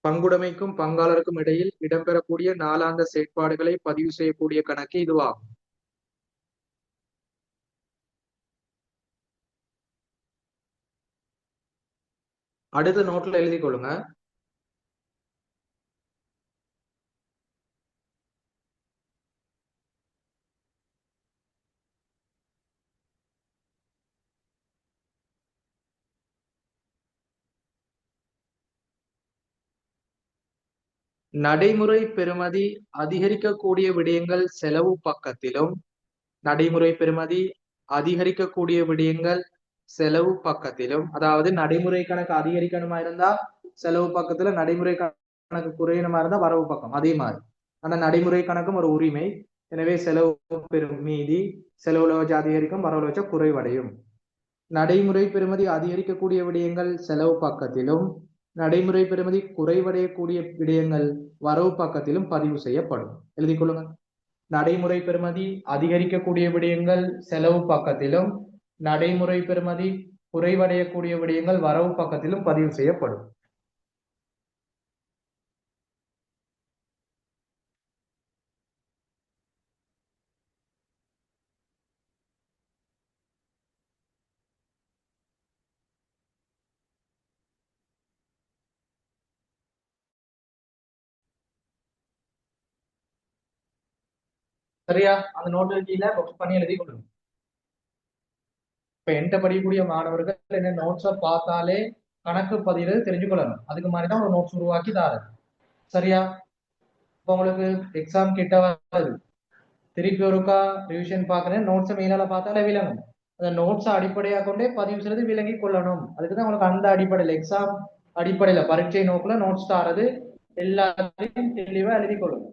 பங்குடைமைக்கும் பங்காளருக்கும் இடையில் இடம்பெறக்கூடிய நாளாந்த செயற்பாடுகளை பதிவு செய்யக்கூடிய கணக்கு இதுவாகும். அடுத்த நோட்ல எழுதி கொள்ளுங்க. நடைமுறை பெறுமதி அதிகரிக்கக்கூடிய விடயங்கள் செலவு பக்கத்திலும், நடைமுறை பெறுமதி அதிகரிக்கக்கூடிய விடயங்கள் செலவு பக்கத்திலும், அதாவது நடைமுறை கணக்கு அதிகரிக்கணுமா இருந்தா செலவு பக்கத்துல, நடைமுறை கணக்கு குறையணுமா இருந்தா வரவு பக்கம். அதே மாதிரி ஆனா நடைமுறை கணக்கும் ஒரு உரிமை. எனவே செலவு பெரும் மீதி செலவுல வச்சு அதிகரிக்கும், வரவுல வச்ச குறைவடையும். நடைமுறை பெறுமதி அதிகரிக்கக்கூடிய விடயங்கள் செலவு பக்கத்திலும், நடைமுறை பெறுமதி குறைவடையக்கூடிய விடயங்கள் வரவு பக்கத்திலும் பதிவு செய்யப்படும். எழுதி கொள்ளுங்க. நடைமுறை பெறுமதி அதிகரிக்கக்கூடிய விடயங்கள் செலவு பக்கத்திலும், நடைமுறை பெறுமதி குறைவடையக்கூடிய விடயங்கள் வரவு பக்கத்திலும் பதிவு செய்யப்படும். சரியா? அந்த நோட்டு கீழே பண்ணி எழுதி கொள்ளுங்க. இப்ப என்கிட்ட படிக்கக்கூடிய மாணவர்கள் என்ன நோட்ஸை பார்த்தாலே கணக்கு பதிவு தெரிஞ்சு கொள்ளணும். அதுக்கு மாதிரிதான் ஒரு நோட்ஸ் உருவாக்கி தாரு. சரியா? இப்போ உங்களுக்கு எக்ஸாம் கிட்ட வருது, திருப்பி ஒருக்கா ரிவிஷன் பார்க்கறேன், நோட்ஸை மேலால பார்த்தாலே விளங்கும். அந்த நோட்ஸை அடிப்படையாக கொண்டே பதிவு செய்து விளங்கி கொள்ளணும். அதுக்குதான் உங்களுக்கு அந்த அடிப்படையில் எக்ஸாம் அடிப்படையில பரீட்சை நோக்குல நோட்ஸ் தாரது எல்லாத்தையும் தெளிவா எழுதி கொள்ளுங்க.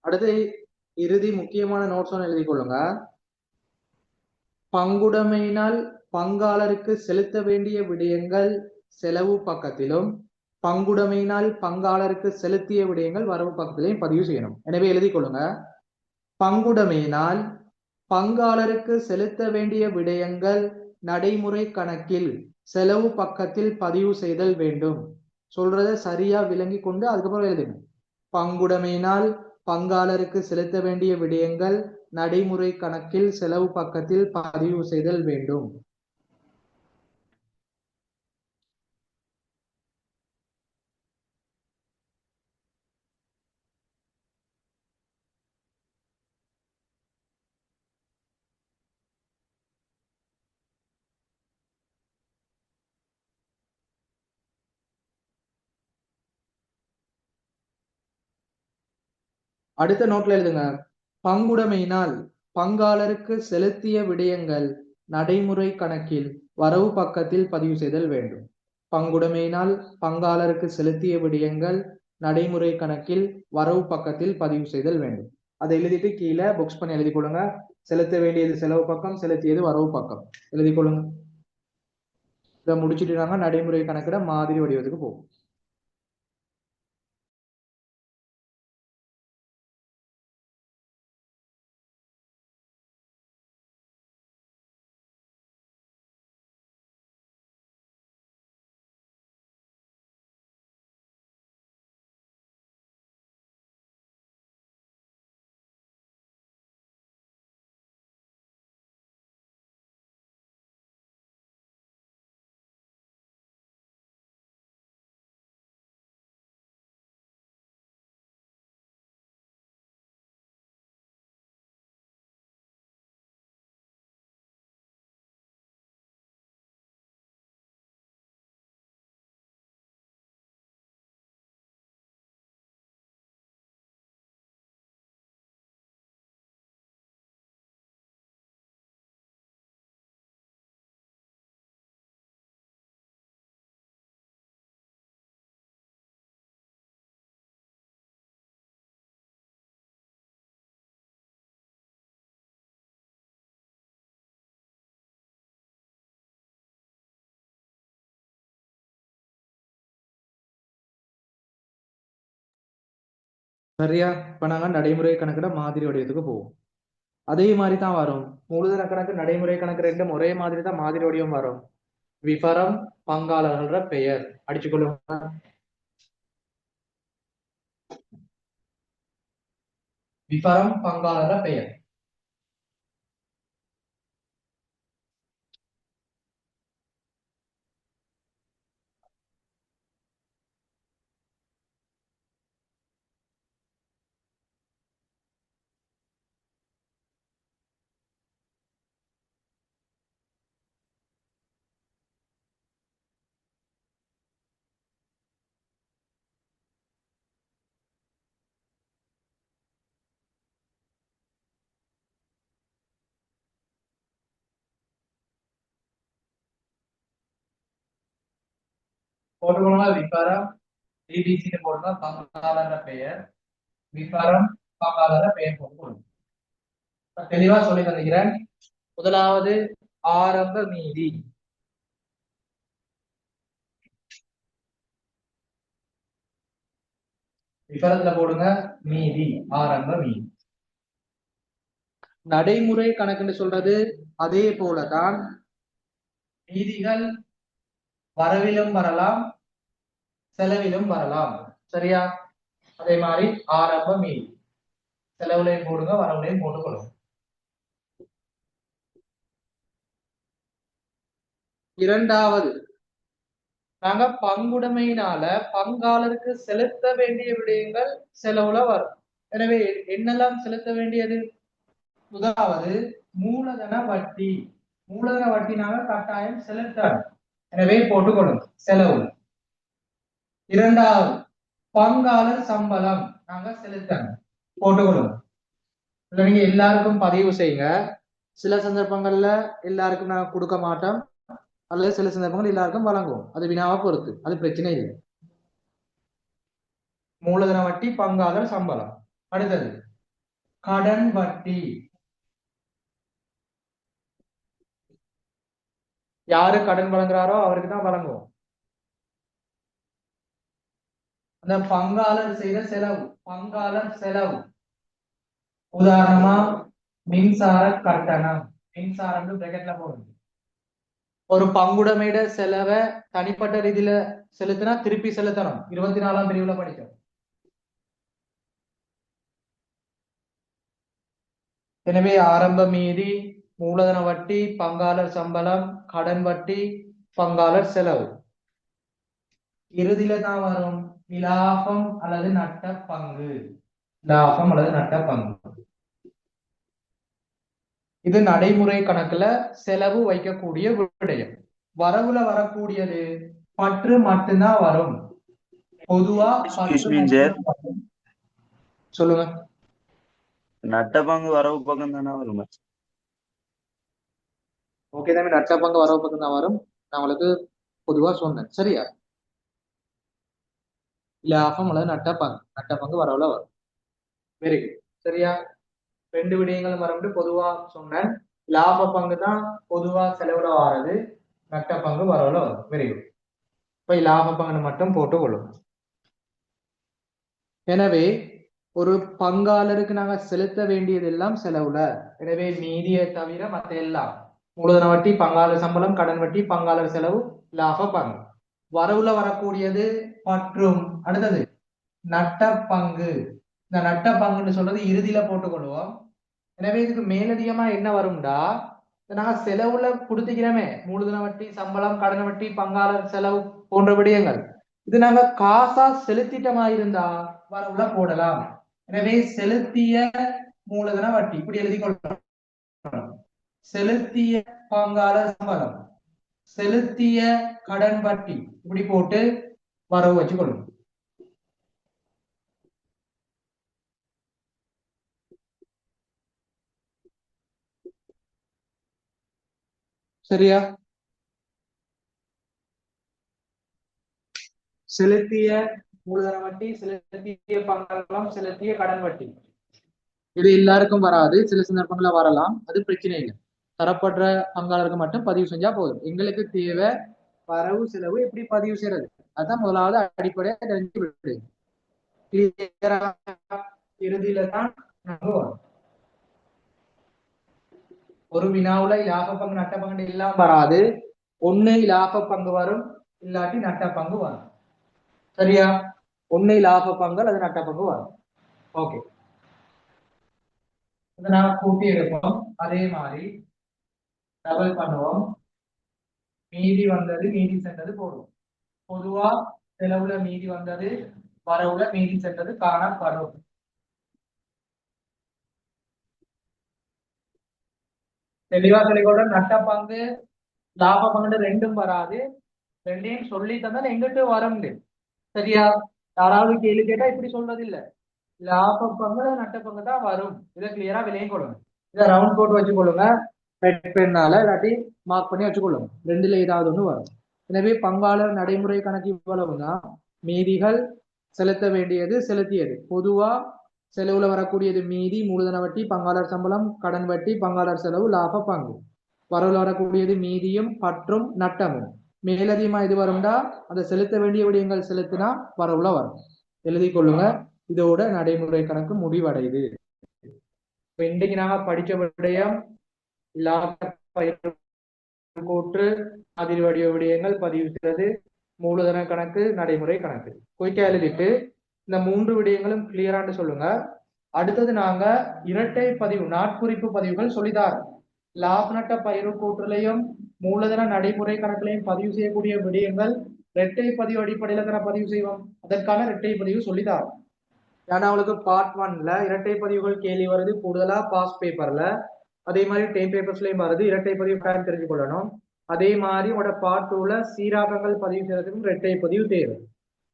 அடுத்து இறுதி முக்கியமான நோட்ஸ் ஒன்று எழுதி கொள்ளுங்க. பங்குடைமையினால் பங்காளருக்கு செலுத்த வேண்டிய விடயங்கள் செலவு பக்கத்திலும், பங்குடைமையினால் பங்காளருக்கு செலுத்திய விடயங்கள் வரவு பக்கத்திலையும் பதிவு செய்யணும். எனவே எழுதி கொள்ளுங்க. பங்குடைமையினால் பங்காளருக்கு செலுத்த வேண்டிய விடயங்கள் நடைமுறை கணக்கில் செலவு பக்கத்தில் பதிவு செய்தல் வேண்டும். சொல்றதை சரியா விளங்கி கொண்டு அதுக்கப்புறம் எழுதுங்க. பங்குடைமையினால் பங்காளருக்கு செலுத்த வேண்டிய விடயங்கள் நடைமுறை கணக்கில் செலவு பக்கத்தில் பதிவு செய்தல் வேண்டும். அடுத்த நோட்ல எழுதுங்க. பங்குடைமையினால் பங்காளருக்கு செலுத்திய விடயங்கள் நடைமுறை கணக்கில் வரவு பக்கத்தில் பதிவு செய்தல் வேண்டும். பங்குடைமையினால் பங்காளருக்கு செலுத்திய விடயங்கள் நடைமுறை கணக்கில் வரவு பக்கத்தில் பதிவு செய்தல் வேண்டும். அதை எழுதிட்டு கீழே புக்ஸ் பண்ணி எழுதி கொள்ளுங்க. செலுத்த வேண்டியது செலவு பக்கம், செலுத்தியது வரவு பக்கம் எழுதி கொள்ளுங்க. இதை முடிச்சுட்டு நாங்க நடைமுறை கணக்கிட மாதிரி வடிவத்துக்கு போகும். சரியா? இப்ப நாங்க நடைமுறை கணக்கிட மாதிரி வடிவத்துக்கு போவோம். அதே மாதிரி தான் வரும். மூலதன கணக்கு நடைமுறை கணக்கு ரெண்டும் ஒரே மாதிரி தான் மாதிரி வடிவம் வரும். விபரம் பங்காளர்கள பெயர் அடிச்சுக்கொள்ளுங்க. விபரம் பங்காளர பெயர். போட்டுக்கொள்ளுங்க. விபரம் டிபிசி போடுங்க. பங்காளர பெயர் விபரம் பங்காளர பெயர் போட்டுக்கொள்ளுங்க. தெளிவா சொல்லி தந்துக்கிறேன். முதலாவது ஆரம்ப மீதி. விபரத்துல போடுங்க மீதி, ஆரம்ப மீதி. நடைமுறை கணக்குன்னு சொல்றது அதே போலதான். மீதிகள் வரவிலும் வரலாம், செலவிலும் வரலாம். சரியா? அதே மாதிரி ஆரம்ப மீதி செலவுலையும் போடுங்க, வரவுலையும் போட்டுக்கொள்ளுங்க. இரண்டாவது, நாங்க பங்குடைமையினால பங்காளருக்கு செலுத்த வேண்டிய விடயங்கள் செலவுல வரும். எனவே என்னெல்லாம் செலுத்த வேண்டியது? முதலாவது மூலதன வட்டி. மூலதன வட்டி நாங்க கட்டாயம் செலுத்தணும். எனவே போட்டுக்கொள்ளுங்க செலவு. இரண்டாவது பங்காளர் சம்பளம் நாங்க செலுத்தணும், போட்டுக்கொள்ளுங்க. நீங்க எல்லாருக்கும் பதிவு செய்யுங்க. சில சந்தர்ப்பங்கள்ல எல்லாருக்கும் நாங்க கொடுக்க மாட்டோம். அல்லது சில சந்தர்ப்பங்கள் எல்லாருக்கும் வழங்குவோம். அது வினாவை பொறுத்து, அது பிரச்சனை இல்லை. மூலதன வட்டி, பங்காளர் சம்பளம். அடுத்தது கடன் வட்டி. யாரு கடன் வழங்குறாரோ அவருக்கு தான் வழங்குவோம். அந்த பங்காளர் செய்த செலவு, பங்காளர் செலவு. உதாரணமா மின்சார கட்டணம், மின்சாரம் பிராக்கெட்ல போடுங்க. ஒரு பங்குடைமையிட செலவை தனிப்பட்ட ரீதியில செலுத்தினா திருப்பி செலுத்தணும். 24ஆம் பிரிவுல படிக்கும். எனவே ஆரம்ப மீதி, மூலதன வட்டி, பங்காளர் சம்பளம், கடன் வட்டி, பங்காளர் செலவு. இறுதியில தான் வரும் இலாபம் அல்லது நட்ட பங்கு. லாபம் அல்லது நட்ட பங்கு. இது நடைமுறை கணக்குல செலவு வைக்கக்கூடிய விடயம். வரவுல வரக்கூடியது பற்று மட்டும்தான் வரும். பொதுவா பற்று மட்டும்தான் வரும். சொல்லுங்க. நட்ட பங்கு வரவு பக்கம் தானே வரும். ஓகே தான், நட்ட பங்கு வரவு பக்கம் தான் வரும். நான் உங்களுக்கு பொதுவா சொன்னேன், சரியா? லாபம் அல்லது நட்ட பங்கு வரவுல வரும். வெரி குட், சரியா? ரெண்டு விடயங்களும் வரம்பு பொதுவா சொன்னேன். லாப பங்கு தான் பொதுவா செலவுல வாரது, நட்ட பங்கு வரவுல வரும். Very good. இப்ப லாப பங்குன்னு மட்டும் போட்டு கொள்ளும். எனவே ஒரு பங்காளருக்கு நாங்க செலுத்த வேண்டியது எல்லாம் செலவுல. எனவே மீதியை தவிர மற்ற எல்லாம் மூலதன வட்டி, பங்காளர் சம்பளம், கடன் வட்டி, பங்காளர் செலவு, லாப பங்கு. வரவுல வரக்கூடியது மற்றும் அடுத்தது நட்ட பங்கு. இந்த நட்ட பங்குன்னு சொல்றது இறுதியில போட்டுக்கொள்வோம். எனவே இதுக்கு மேலதிகமா என்ன வரும்டா, நாங்க செலவுல கொடுத்துக்கிறோமே, மூலதன வட்டி, சம்பளம், கடன் வட்டி, பங்காளர் செலவு போன்ற விடயங்கள், இது நாங்க காசா செலுத்திட்டமா இருந்தா வரவுல போடலாம். எனவே செலுத்திய மூலதன வட்டி இப்படி எழுதி கொள்ளலாம். செலுத்திய பங்காளர் சம்பளம், செலுத்திய கடன் வட்டி இப்படி போட்டு வரவு வச்சு கொள்ளணும். சரியா? செலுத்திய மூலதன வட்டி, செலுத்திய பங்காளம், செலுத்திய கடன் வட்டி. இது எல்லாருக்கும் வராது, சில சந்தர்ப்பங்கள வரலாம், அது பிரச்சனை இல்லை. தரப்படுற பங்காளருக்கு மட்டும் பதிவு செஞ்சா போதும். எங்களுக்கு தேவை வரவு செலவு எப்படி பதிவு செய்யறது, அதான் முதலாவது அடிப்படையா தெரிஞ்சு விடு. இறுதியில தான் வரும். ஒரு வினாவுல லாப பங்கு நட்ட பங்கு எல்லாம் வராது. ஒண்ணு லாப பங்கு வரும், இல்லாட்டி நட்ட பங்கு வரும். சரியா? ஒண்ணு லாப பங்கு அல்லது நட்ட பங்கு வரும். ஓகே, இதை நாம கூட்டி எடுப்போம். அதே மாதிரி டபுள் பண்ணுவோம். மீதி வந்தது, மீதி சென்றது போடுவோம். பொதுவா செலவுல மீதி வந்தது, வரவுல மீதி சென்றது காணப்படும். தெளிவா தெளிவோட நட்ட பங்கு லாப பங்கு ரெண்டும் வராது. ரெண்டையும் சொல்லி தந்தால் எங்கிட்ட வரும். சரியா? யாராவது கேள்வி கேட்டா இப்படி சொல்றது இல்ல, லாப பங்கு நட்ட பங்கு தான் வரும். இதை கிளியரா விலையும் கொள்ளுங்க. இதை ரவுண்ட் போட்டு வச்சுக்கொள்ளுங்க, பெண்ணால இல்லாட்டி மார்க் பண்ணி வச்சுக்கொள்ளுங்க. ரெண்டுல ஏதாவது ஒண்ணு வரும். எனவே பங்காளர் நடைமுறை கணக்கு இவ்வளவுதான். மீதிகள் செலுத்த வேண்டியது, செலுத்தியது. பொதுவா செலவுல வரக்கூடியது மீதி, மூலதன வட்டி, பங்காளர் சம்பளம், கடன் வட்டி, பங்காளர் செலவு, லாப பங்கு. வரவுல வரக்கூடியது மீதியும் பற்றும் நட்டமும். மேலதிகமா இது வரும்டா அதை செலுத்த வேண்டிய விடயங்கள் செலுத்தினா வரவுல வரும். எழுதி கொள்ளுங்க. இதோட நடைமுறை கணக்கு முடிவடையுது. இன்றைக்கு நாங்க படிச்ச விடயம் கூற்று, அதிர் வடிவ விடயங்கள் பதிவு செய்வது, மூலதன கணக்கு, நடைமுறை கணக்கு. குயிக்கா எழுதிட்டு இந்த மூன்று விடயங்களும் கிளியரான்னு சொல்லுங்க. அடுத்தது நாங்க இரட்டை பதிவு, நாட்குறிப்பு பதிவுகள் சொல்லிதார். லாப நட்ட பயிர் கூற்றுலையும் மூலதன நடைமுறை கணக்கிலையும் பதிவு செய்யக்கூடிய விடயங்கள் இரட்டை பதிவு அடிப்படையில தான பதிவு செய்வோம். அதற்கான இரட்டை பதிவு சொல்லிதார். ஏன்னா அவளுக்கு பார்ட் 1ல இரட்டை பதிவுகள் கேள்வி வருது, கூடுதலா பாஸ் பேப்பர்ல. அதே மாதிரி டென் பேப்பர்ஸ்லயும் வருது. இரட்டை பதிவு தெரிஞ்சு கொள்ளணும். அதே மாதிரி உங்களோட பார்ட் 2ல சீராக்கங்கள் பதிவு செய்யறதுக்கும் இரட்டை பதிவு தேவை.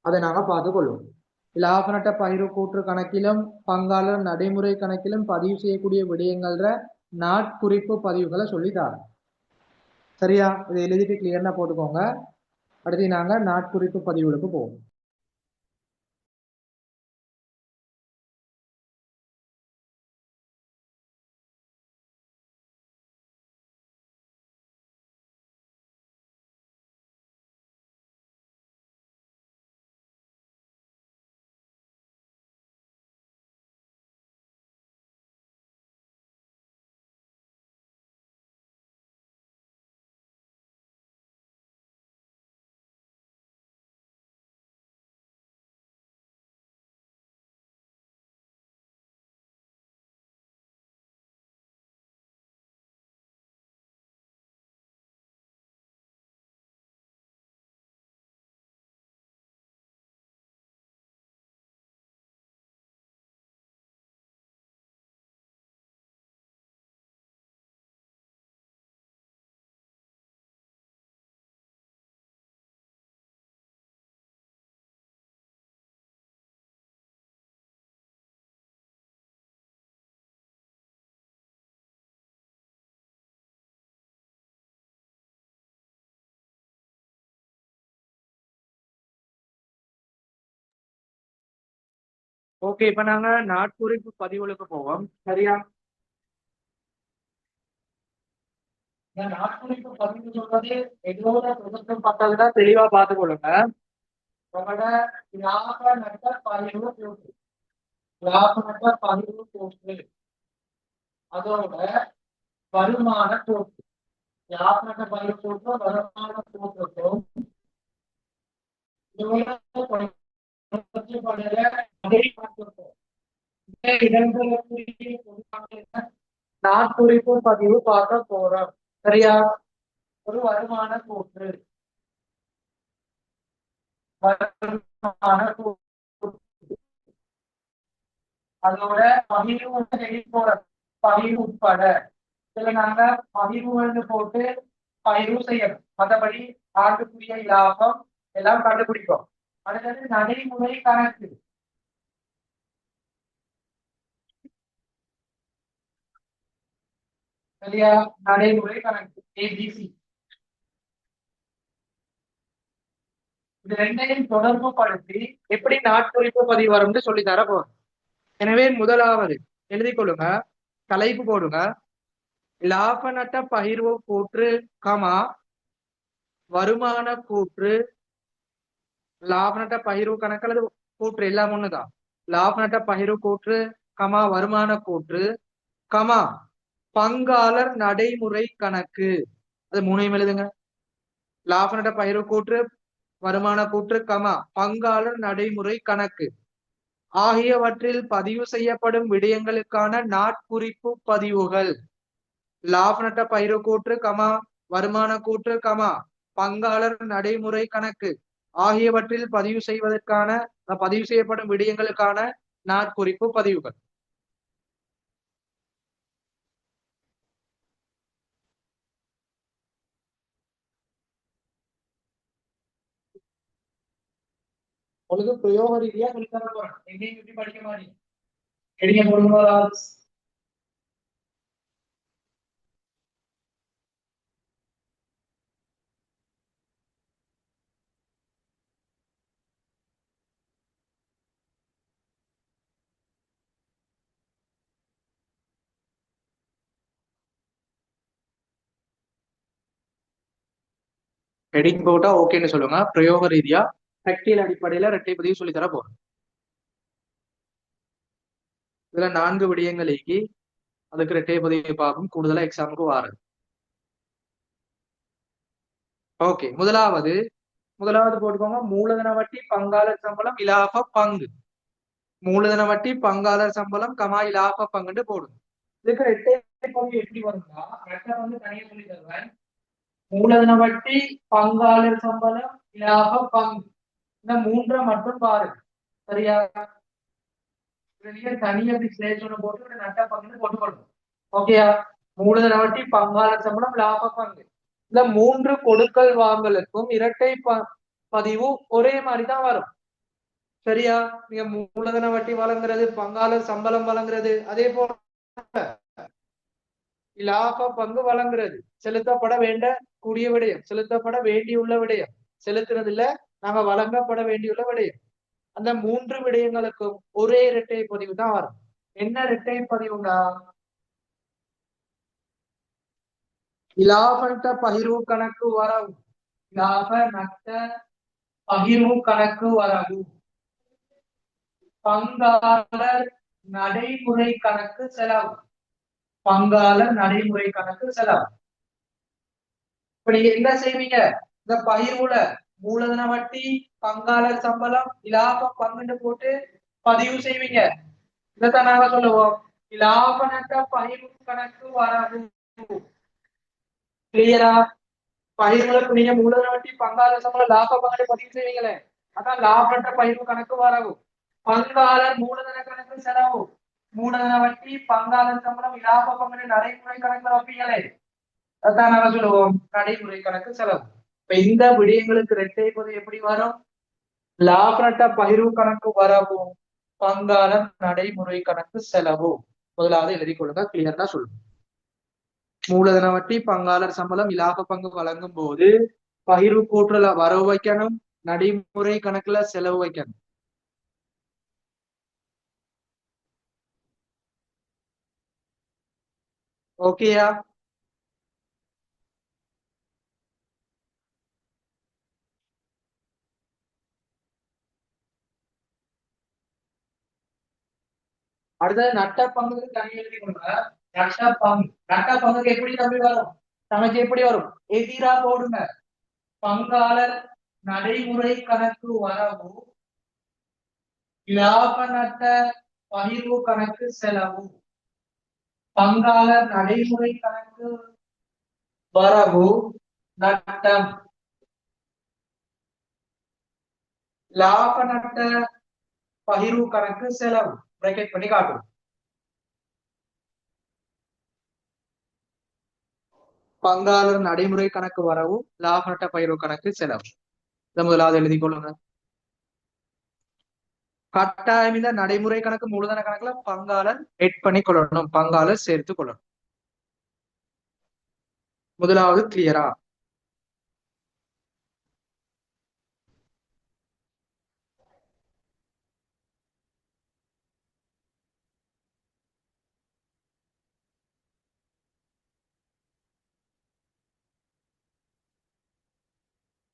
அதை நாங்க பார்த்து கொள்வோம். லாப நட்ட பயிர் கூற்று கணக்கிலும் பங்காளர் நடைமுறை கணக்கிலும் பதிவு செய்யக்கூடிய விடயங்கள்ல நாட்குறிப்பு பதிவுகளை சொல்லித்தார். சரியா? இதை எழுதிட்டு கிளியர்னா போட்டுக்கோங்க. அடுத்து நாங்க நாட்குறிப்பு பதிவுகளுக்கு போவோம். ஓகே, இப்ப நாங்க நாட்குறிப்பு பதிவுகளுக்கு போவோம். சரியா? இந்த நாட்குறிப்பு பதிவு சொல்றது எங்களோட பிரதேசம் பட்டதுல தெளிவா பார்த்து கொள்ளுங்க. உங்களோட லாப நட்ட பதிவு போட்டு லாப நட்ட பதிவு போட்டு அதோட வருமான போட்டு லாப நட்ட பதிவு போட்டு வருமான போட்டுக்கும் நாட்குறிப்பு பதிவு பார்க்க போறோம். சரியா? ஒரு வருமான கூற்று அதோட பகிர்வு பகிர்வு உட்பட இதுல நாங்க பகிர்வு போட்டு பகிர்வு செய்யணும். மற்றபடி ஆண்டுக்குரிய லாபம் எல்லாம் கண்டுபிடிப்போம். அடுத்தது நடைமுறை கணக்கு. சரியா? நடைமுறை கணக்கு ABC. இது ரெண்டையும் தொடர்பு படுத்தி எப்படி நாட்குறிப்பு பதிவு வரும்னு சொல்லி தர போறோம். எனவே முதலாவது எழுதிக் கொள்ளுங்க, தலைப்பு போடுங்க, லாப நட்ட பகிர்வு கூற்று கமா வருமான கூற்று. லாப நட்ட பகிர்வு கணக்கு அல்லது கூற்று எல்லாம் ஒண்ணுதான். லாப நட்ட பகிர்வு கூற்று கமா வருமான கூற்று கமா பங்காளர் நடைமுறை கணக்கு. அது மூணையும் எழுதுங்க. லாப நட்ட பகிர்வு கூற்று, வருமான கூற்று கமா பங்காளர் நடைமுறை கணக்கு ஆகியவற்றில் பதிவு செய்யப்படும் விடயங்களுக்கான நாட்குறிப்பு பதிவுகள். லாப நட்ட பகிர்வு கூற்று கமா வருமான கூற்று கமா பங்காளர் நடைமுறை கணக்கு ஆகியவற்றில் பதிவு செய்யப்படும் விடயங்களுக்கான நாட்குறிப்பு பதிவுகள். உங்களுக்கு பிரயோக ரீதியா சொல்லித்தர போறேன். எங்கேயும் இப்படி படிக்க மாட்டீங்க. எழுதிய பொருள்களால் ஹெடிங் போட்டா ஓகேன்னு சொல்லுங்க. பிரயோக ரீதியா ஃபேக்டியல் அடிப்படையில இரட்டை பதிவு சொல்லி தர போறோம். இதுல 4 விடயங்கள் இயக்கி அதுக்கு இரட்டை பதிவு பார்க்கும் கூடுதலா எக்ஸாமுக்கு வாரது. ஓகே, முதலாவது போட்டுக்கோங்க, மூலதன வட்டி பங்காளர் சம்பளம் இலாப பங்கு. மூலதன வட்டி பங்காளர் சம்பளம் கமா இலாப பங்குன்னு போடுங்க. இதுக்கு இரட்டை பதிவு எப்படி வரும்னா தனியா சொல்லி தருவேன். மூலதன வட்டி பங்காளர் சம்பளம் இலாப பங்கு இந்த 3 மட்டும் பாருங்க. சரியா? தனியா விசேஷம் போட்டு நட்ட பங்குன்னு போட்டுக்கொள்ளும். ஓகேயா? மூலதன வட்டி பங்காளர் சம்பளம் லாப பங்கு இந்த 3 கொடுக்கல் வாங்கலுக்கும் இரட்டை பதிவு ஒரே மாதிரி தான் வரும். சரியா? நீங்க மூலதன வட்டி வழங்குறது, பங்காளர் சம்பளம் வழங்குறது, அதே போல இலாப பங்கு வழங்குறது செலுத்தப்பட வேண்ட கூடிய விடயம், செலுத்தப்பட வேண்டியுள்ள விடயம், செலுத்துறது இல்ல, நாங்க வழங்கப்பட வேண்டியுள்ள விடயம். அந்த மூன்று விடயங்களுக்கும் ஒரே இரட்டை பதிவு தான் வரும். என்ன இரட்டை பதிவுனா இலாப நட்ட பகிர்வு கணக்கு வரவு, இலாப நட்ட பகிர்வு கணக்கு வரவு, பங்காளர் நடைமுறை கணக்கு செலவு, பங்காளர் நடைமுறை கணக்கு செலவு. இப்ப நீங்க என்ன செய்வீங்க? இந்த பகிர்வுல மூலதன வட்டி, பங்காளர் சம்பளம், இலாபம் பங்குன்னு போட்டு பதிவு செய்வீங்க. இதைத்தான் நாங்க சொல்லுவோம் இலாப நட்ட பகிர்வு கணக்கு வராது. கிளியரா? பகிர்வுகளுக்கு நீங்க மூலதன வட்டி, பங்காளர் சம்பளம், லாப பங்கு பதிவு செய்வீங்களே, அதான் லாப நட்ட பகிர்வு கணக்கு வரவு. பங்காளர் மூலதன கணக்கு செலவு, மூலதன வட்டி, பங்காளர் சம்பளம், இலாப பங்கு நடைமுறை கணக்குல வைப்பீங்களே, அதான் நாங்க சொல்லுவோம் நடைமுறை கணக்கு செலவு. இப்ப இந்த விடயங்களுக்கு இரட்டை பதிவு எப்படி வரும்? லாப நட்ட பகிர்வு கணக்கு வரவும், பங்காளர் நடைமுறை கணக்கு செலவு. முதலாவது எழுதி கொள்ளுங்க, கிளியரா சொல்லுங்க. மூலதன வட்டி, பங்காளர் சம்பளம், இலாப பங்கு வழங்கும் போது பகிர்வு கூற்றுல வரவு வைக்கணும், நடைமுறை கணக்குல செலவு வைக்கணும். ஓகேயா? அடுத்தது நட்ட பங்குக்கு தனி எழுதி கொடுங்க. நட்ட பங்குக்கு எப்படி தம்பி வரும்? தனக்கு எப்படி வரும்? எதிரா போடுங்க. பங்காளர் நடைமுறை கணக்கு வரவு, இலாப நட்ட பகிர்வு கணக்கு செலவு, பங்காளர் நடைமுறை கணக்கு வரவு நட்டம், லாப நட்ட பகிர்வு கணக்கு செலவு. பிரேக்கெட் பண்ணி காட்டும். பங்காளர் நடைமுறை கணக்கு வரவு, லாப நட்ட பகிர்வு கணக்கு செலவு. இதை முதலாவது எழுதி கொள்ளுங்க. கட்டாயம் இந்த நடைமுறை கணக்கு மூலதன கணக்குல பங்காளர் எட் பண்ணி கொள்ளணும், பங்காளர் சேர்த்து கொள்ளணும். முதலாவது கிளியரா?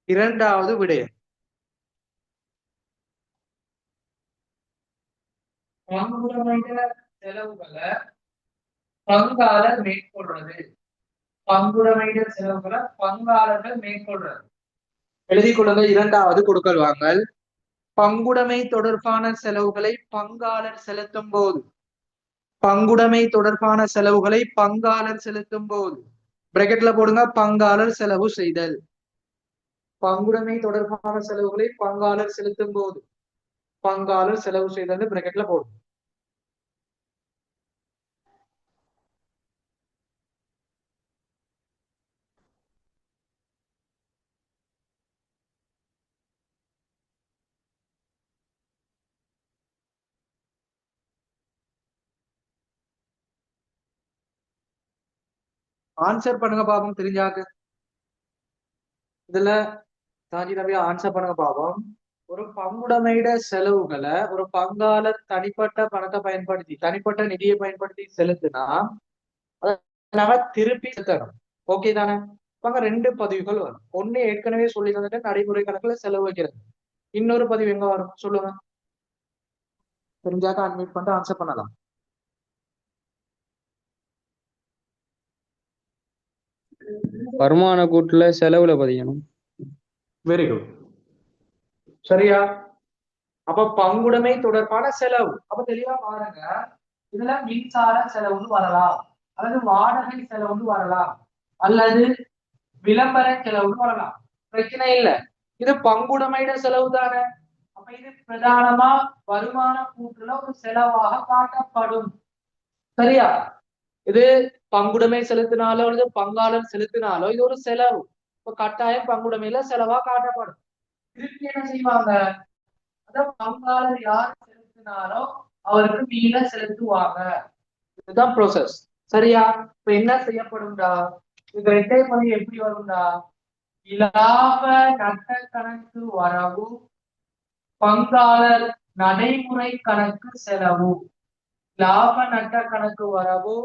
இரண்டாவது விடயம், பங்குடைமையிட செலவுகளை பங்காளர் மேற்கொள்றது, பங்குடைமையிட செலவுகளை பங்காளர்கள் மேற்கொள்றது. எழுதி கொள்ளுங்க. இரண்டாவது கொடுக்கல் வாங்கல், பங்குடைமை தொடர்பான செலவுகளை பங்காளர் செலுத்தும் போது, பங்குடைமை தொடர்பான செலவுகளை பங்காளர் செலுத்தும் போது, பிராக்கெட்ல போடுங்க, பங்காளர் செலவு செய்தல். பங்குடைமை தொடர்பான செலவுகளை பங்காளர் செலுத்தும் போது, பங்காளர் செலவு செய்தல் பிராக்கெட்ல போடும். ஆன்சர் பண்ணுங்க பாப்போம் தெரிஞ்சாக்கு. இதுல தாண்டி தம்பி ஆன்சர் பண்ணுங்க பாப்போம். ஒரு பங்குடைமையிட செலவுகளை ஒரு பங்காளர் தனிப்பட்ட பணத்தை பயன்படுத்தி, தனிப்பட்ட நிதியை பயன்படுத்தி செலுத்தினா அதை நாம திருப்பி செலுத்தணும். ஓகே தானே? அங்க ரெண்டு பதிவுகள் வரும். ஒண்ணு ஏற்கனவே சொல்லி தந்துட்டு நடைமுறை கணக்குல செலவு வைக்கிறது. இன்னொரு பதிவு எங்க வரும் சொல்லுங்க. தெரிஞ்சாக்க அட்மிட் பண்ணிட்டு ஆன்சர் பண்ணலாம். வருமான கூட்டுல செலவுல பதியணும். Very good. சரியா? அப்ப பங்குடைமை தொடர்பான செலவு. அப்ப தெளிவா பாருங்க, இதுல மின்சார செலவுன்னு வரலாம், அல்லது வாடகை செலவுன்னு வரலாம், அல்லது விளம்பர செலவுன்னு வரலாம். பிரச்சனை இல்லை, இது பங்குடைமையிட செலவு தானே. அப்ப இது பிரதானமா வருமான கூட்டுல ஒரு செலவாக காட்டப்படும். சரியா? இது பங்குடைமை செலுத்தினாலோ அல்லது பங்காளர் செலுத்தினாலோ இது ஒரு செலவு. இப்ப கட்டாயம் பங்குடைமையில செலவா காட்டப்படும். திருப்பி என்ன செய்வாங்க? அதான் பங்காளர் யார் செலுத்தினாரோ அவருக்கு மீத செலுத்துவாங்க. இதுதான் ப்ரோசஸ். சரியா? இப்ப என்ன செய்யப்படும்டா, இந்த இரட்டை பதிவு எப்படி வரும்டா, இலாப நட்ட கணக்கு வரவு பங்காளர் நடைமுறை கணக்கு செலவு. லாப நட்ட கணக்கு வரவு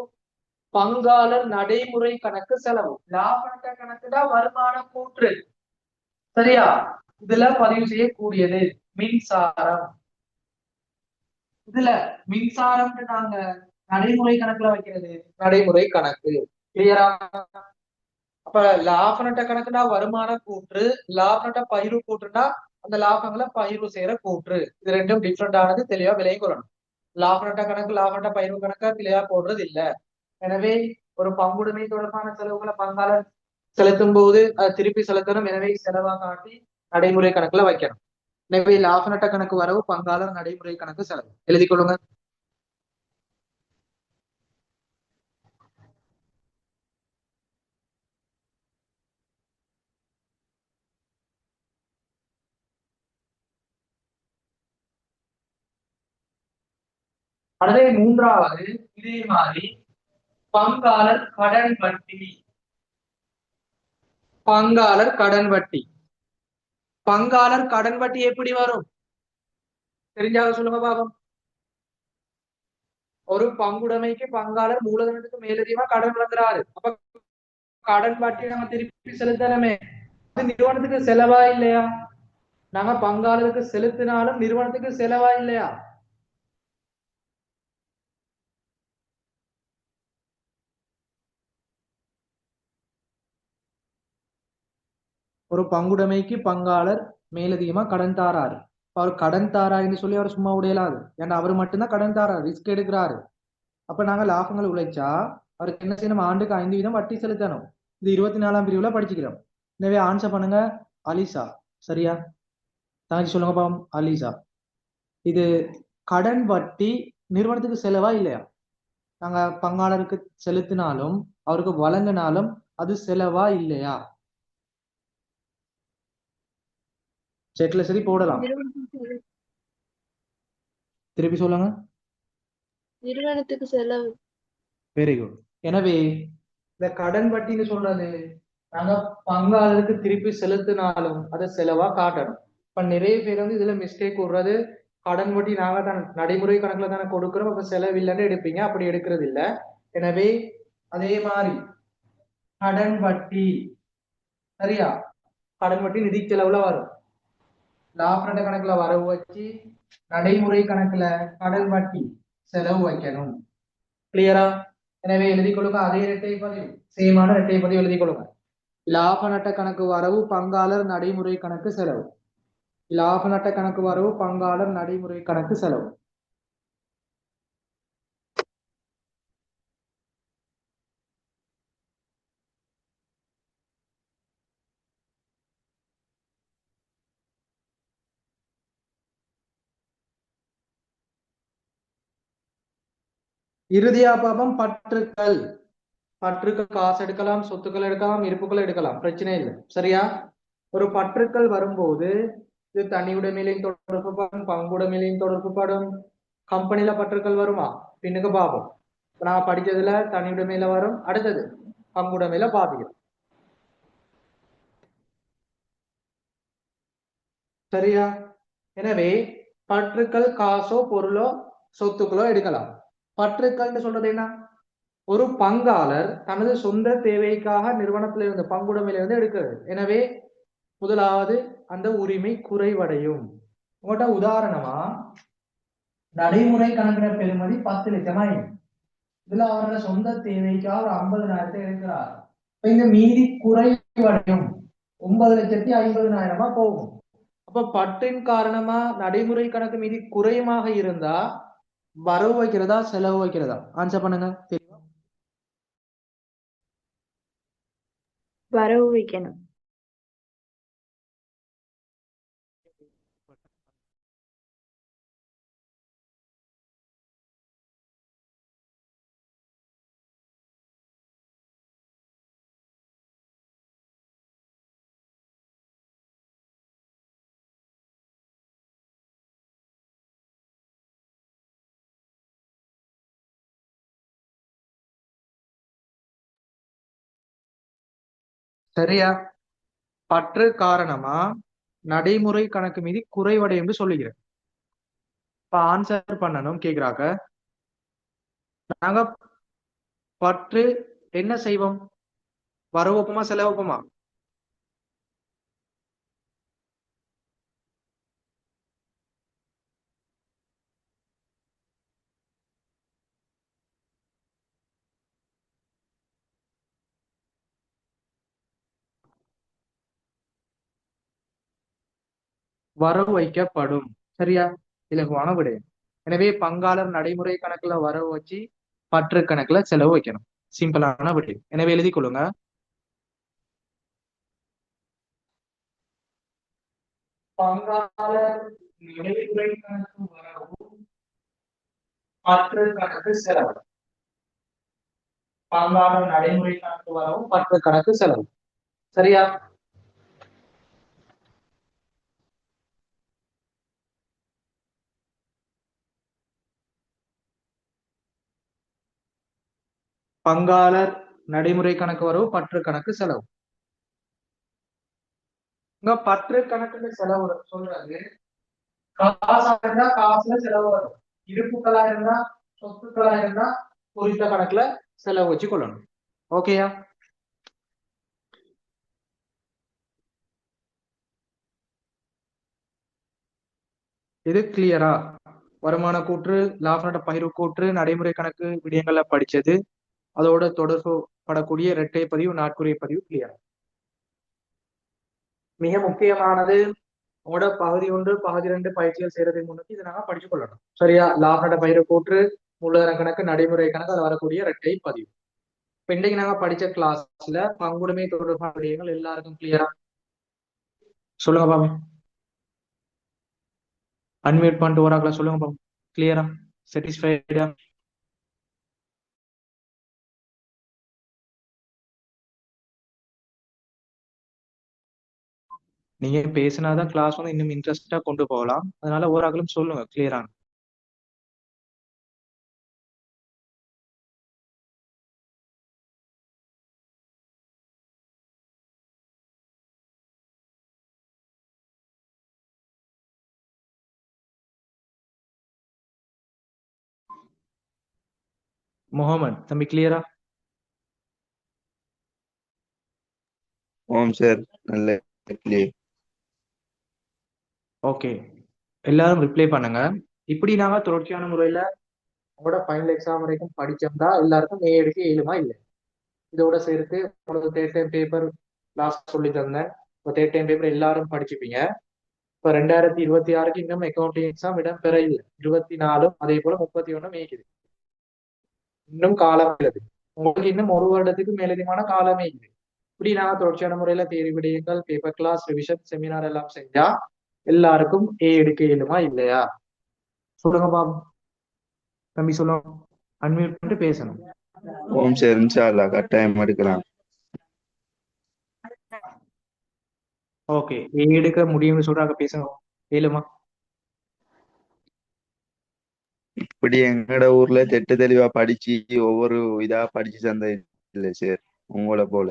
பங்காளர் நடைமுறை கணக்கு செலவு. லாப நட்ட கணக்கு தான் வருமான கூற்று. சரியா? இதுல பதிவு செய்யக்கூடியது மின்சாரம். இதுல மின்சாரம் நாங்க நடைமுறை கணக்குல வைக்கிறது நடைமுறை கணக்கு. கிளியரா? அப்ப லாப நட்ட கணக்குனா வருமான கூற்று, லாப நட்ட பகிர்வு கூற்றுனா அந்த லாபங்களை பகிர்வு செய்யற கூற்று. இது ரெண்டும் டிஃப்ரெண்ட் ஆனது, தெளிவா விலை கொள்ளணும். லாப நட்ட கணக்கு லாப நட்ட பகிர்வு கணக்கா கிளியரா போடுறது இல்ல. எனவே ஒரு பங்குடைமை தொடர்பான செலவுகளை பங்காளர் செலுத்தும் போது அதை திருப்பி செலுத்தணும். எனவே செலவா காட்டி நடைமுறை கணக்குல வைக்கணும். எனவே லாப நட்ட கணக்கு வரவு பங்காளர் நடைமுறை கணக்கு செலவு எழுதி கொள்ளுங்க. அதே மூன்றாவது இதே மாதிரி பங்காளர் கடன் வட்டி. பங்காளர் கடன் வட்டி. பங்காளர் கடன் வட்டி எப்படி வரும் தெரிஞ்சாக சொல்லுங்க பாபம். ஒரு பங்குடைமைக்கு பங்காளர் மூலதனத்துக்கு மேலதிகமா கடன் வழங்குறாரு. அப்ப கடன் வட்டி நம்ம திருப்பி செலுத்தணுமே. நிறுவனத்துக்கு செலவா இல்லையா? நாம பங்காளருக்கு செலுத்தினாலும் நிறுவனத்துக்கு செலவா இல்லையா? ஒரு பங்குடைமைக்கு பங்காளர் மேலதிகமா கடன் தாராரு. அவர் கடன் தாராருன்னு சொல்லி அவர் சும்மா உடையலாது. ஏன்னா அவர் மட்டும்தான் கடன் தாராரு, ரிஸ்க் எடுக்கிறாரு. அப்ப நாங்க லாபங்கள் உழைச்சா அவருக்கு என்ன செய்யணும், ஆண்டுக்கு 5% வட்டி செலுத்தணும். இது 24ஆம் பிரிவுல படிச்சுக்கிறோம். எனவே ஆன்சர் பண்ணுங்க அலிசா. சரியா? தாங்க சொல்லுங்க பாவம். அலிசா. இது கடன் வட்டி நிறுவனத்துக்கு செலவா இல்லையா? நாங்க பங்காளருக்கு செலுத்தினாலும் அவருக்கு வழங்கினாலும் அது செலவா இல்லையா? செக்ல சரி போடலாம். திருப்பி சொல்லுங்க. நிறுவனத்துக்கு செலவு. Very good. எனவே இந்த கடன் வட்டின்னு சொல்றது நாங்க பங்காளருக்கு திருப்பி செலுத்தினாலும் அதை செலவா காட்டணும். இப்ப நிறைய பேர் வந்து இதுல மிஸ்டேக் விடுறது, கடன் வட்டி நாங்க தான் நடைமுறை கணக்குல தானே கொடுக்கிறோம், அப்ப செலவு இல்லைன்னு எடுப்பீங்க. அப்படி எடுக்கிறது இல்ல. எனவே அதே மாதிரி கடன் வட்டி சரியா, கடன் வட்டி நிதி செலவுல வரும். லாப கணக்குல வரவு வச்சு நடைமுறை கணக்குல கடன் வட்டி செலவு வைக்கணும். கிளியரா? எனவே எழுதி கொள்ளுங்க. அதே இரட்டை பதிவு, சேமான இரட்டை பதிவு எழுதி கொள்ளுங்க. லாப நட்ட கணக்கு வரவு பங்காளர் நடைமுறை கணக்கு செலவு. லாப நட்ட கணக்கு வரவு பங்காளர் நடைமுறை கணக்கு செலவு. இறுதியா பாபம் பற்றுக்கள். பற்றுக்கள் காசு எடுக்கலாம், சொத்துக்கள் எடுக்கலாம், இருப்புக்கள் எடுக்கலாம், பிரச்சனை இல்லை. சரியா? ஒரு பற்றுக்கள் வரும்போது இது தனியுடைமையிலையும் தொடர்பு படும், பங்குடைமையிலையும் தொடர்பு படும். கம்பெனில பற்றுக்கள் வருமா பின்னுக்கு பாப்போம். நான் படிச்சதுல தனியுடைமையில வரும், அடுத்தது பங்குடைமையில பாதிக்கும். சரியா? எனவே பற்றுக்கள் காசோ பொருளோ சொத்துக்களோ எடுக்கலாம். பற்றுக்கள்னு சொல்றது என்ன? ஒரு பங்காளர் தனது சொந்த தேவைக்காக நிறுவனத்தில இருந்து பங்குடைமையில இருந்து எடுக்கிறது. எனவே முதலாவது அந்த உரிமை குறைவடையும். உங்கள்கிட்ட உதாரணமா நடைமுறை கணக்கிட பெறுமதி 10 லட்சமா, இதுல அவரோட சொந்த தேவைக்காக ஒரு 50,000 எடுக்கிறார். இந்த மீதி குறைவடையும், 9,50,000 போகும். அப்ப பற்றின் காரணமா நடைமுறை கணக்கு மீதி குறையுமாக இருந்தா வரவு வைக்கிறதா செலவு வைக்கிறதா? ஆன்சர் பண்ணுங்க. வரவு வைக்கணும். சரியா? பற்று காரணமா நடைமுறை கணக்கு மீது குறைவடை என்று சொல்லுகிறேன். இப்ப ஆன்சர் பண்ணணும் கேக்குறாங்க. நாங்க பற்று என்ன செய்வோம்? வரவு வைப்போமா செலவு வைப்போமா? வரவு வைக்கப்படும். சரியா? இலகுவான விடயம். எனவே பங்காளர் நடைமுறை கணக்குல வரவு வச்சு பற்று கணக்குல செலவு வைக்கணும். சிம்பிளான விடயம். எனவே எழுதிக் கொள்ளுங்க. பங்காளர் நடைமுறை கணக்கு வரவு பற்று கணக்கு செலவு. பங்காளர் நடைமுறை கணக்கு வரவும் பற்று கணக்கு செலவு. சரியா? பங்காளர் நடைமுறை கணக்கு வரவு பற்று கணக்கு செலவு. இங்க பற்று கணக்குல செலவு சொல்றது காசா இருந்தா காசுல செலவு வரும். இருப்புகளா இருந்தா சொத்துக்களா இருந்தா குறித்த கணக்குல செலவு வச்சு கொள்ளணும். ஓகேயா? இது கிளியரா? வருமான கூற்று, லாப நட்ட பகிர்வு கூற்று, நடைமுறை கணக்கு விடயங்கள்ல படிச்சது, அதோட தொடர்பு படக்கூடிய இரட்டை பதிவு, நாட்குறிய பதிவு கிளியரா? மிக முக்கியமானது உங்களோட பகுதி 1 பகுதி 2 பயிற்சிகள் செய்யறதுக்கு முன்னாடி இதை நாங்க படிச்சு கொள்ளணும். சரியா? லாப நட்ட பகிர்வு கூற்று, மூலதன கணக்கு, நடைமுறை கணக்கு, அதுல வரக்கூடிய இரட்டை பதிவு. இப்ப இன்னைக்கு நாங்க படிச்ச கிளாஸ்ல பங்குடைமை தொடர்பான விடயங்கள் எல்லாருக்கும் கிளியரா? சொல்லுங்க பாபு. அன்மியூட் பண்ணிட்டு ஓராக்கள சொல்லுங்க பாபு. கிளியரா? சாட்டிஸ்ஃபைடா? நீங்க பேசினாதான் கிளாஸ் வந்து இன்னும் இன்ட்ரெஸ்டா கொண்டு போகலாம். அதனால ஓராக்களும் சொல்லுங்க கிளியரா. முகமது தம்பி கிளியரா? ஓம் சார், நல்ல clear. ஓகே, எல்லாரும் ரிப்ளை பண்ணுங்க. இப்படி நாங்க தொடர்ச்சியான முறையில உங்களோட ஃபைனல் எக்ஸாம் வரைக்கும் படிச்சோம்னா எல்லாருக்கும் ஏ எடுக்க இயலுமா இல்லை? இதோட சேர்த்து உங்களுக்கு தேர்ட் டைம் பேப்பர் லாஸ்ட் சொல்லி தந்தேன். இப்போ தேர்ட் டைம் பேப்பர் எல்லாரும் படிச்சுப்பீங்க. இப்போ 2026க்கு இன்னும் அக்கௌண்டிங் எக்ஸாம் இடம் பெற இல்லை. 24 அதே போல 31 மேய்க்குது. இன்னும் காலம் உள்ளது. உங்களுக்கு இன்னும் ஒரு வருடத்துக்கு மேலதிகமான காலமே இல்லை. இப்படி நாங்க தொடர்ச்சியான முறையில தேர்வு விடயங்கள், பேப்பர் கிளாஸ், ரிவிஷன், செமினார் எல்லாம் செஞ்சா எல்லாருக்கும் ஏ எடுக்க இயலுமா இல்லையா? சொல்லுங்க பாபு. தம்பி சொல்லுங்க. அன்மியூட் பண்ணிட்டு பேசணும். ஓம் சார், இன்ஷா அல்லாஹ் கட்டாயம் எடுக்கலாம். ஓகே, ஏ எடுக்க முடியும்னு சொல்றாங்க, பேசுங்க. இயலுமா? இப்படி எங்கட ஊர்ல திட்டு தெளிவா படிச்சு ஒவ்வொரு இதா படிச்சு தந்த இல்லை சார், உங்களை போல.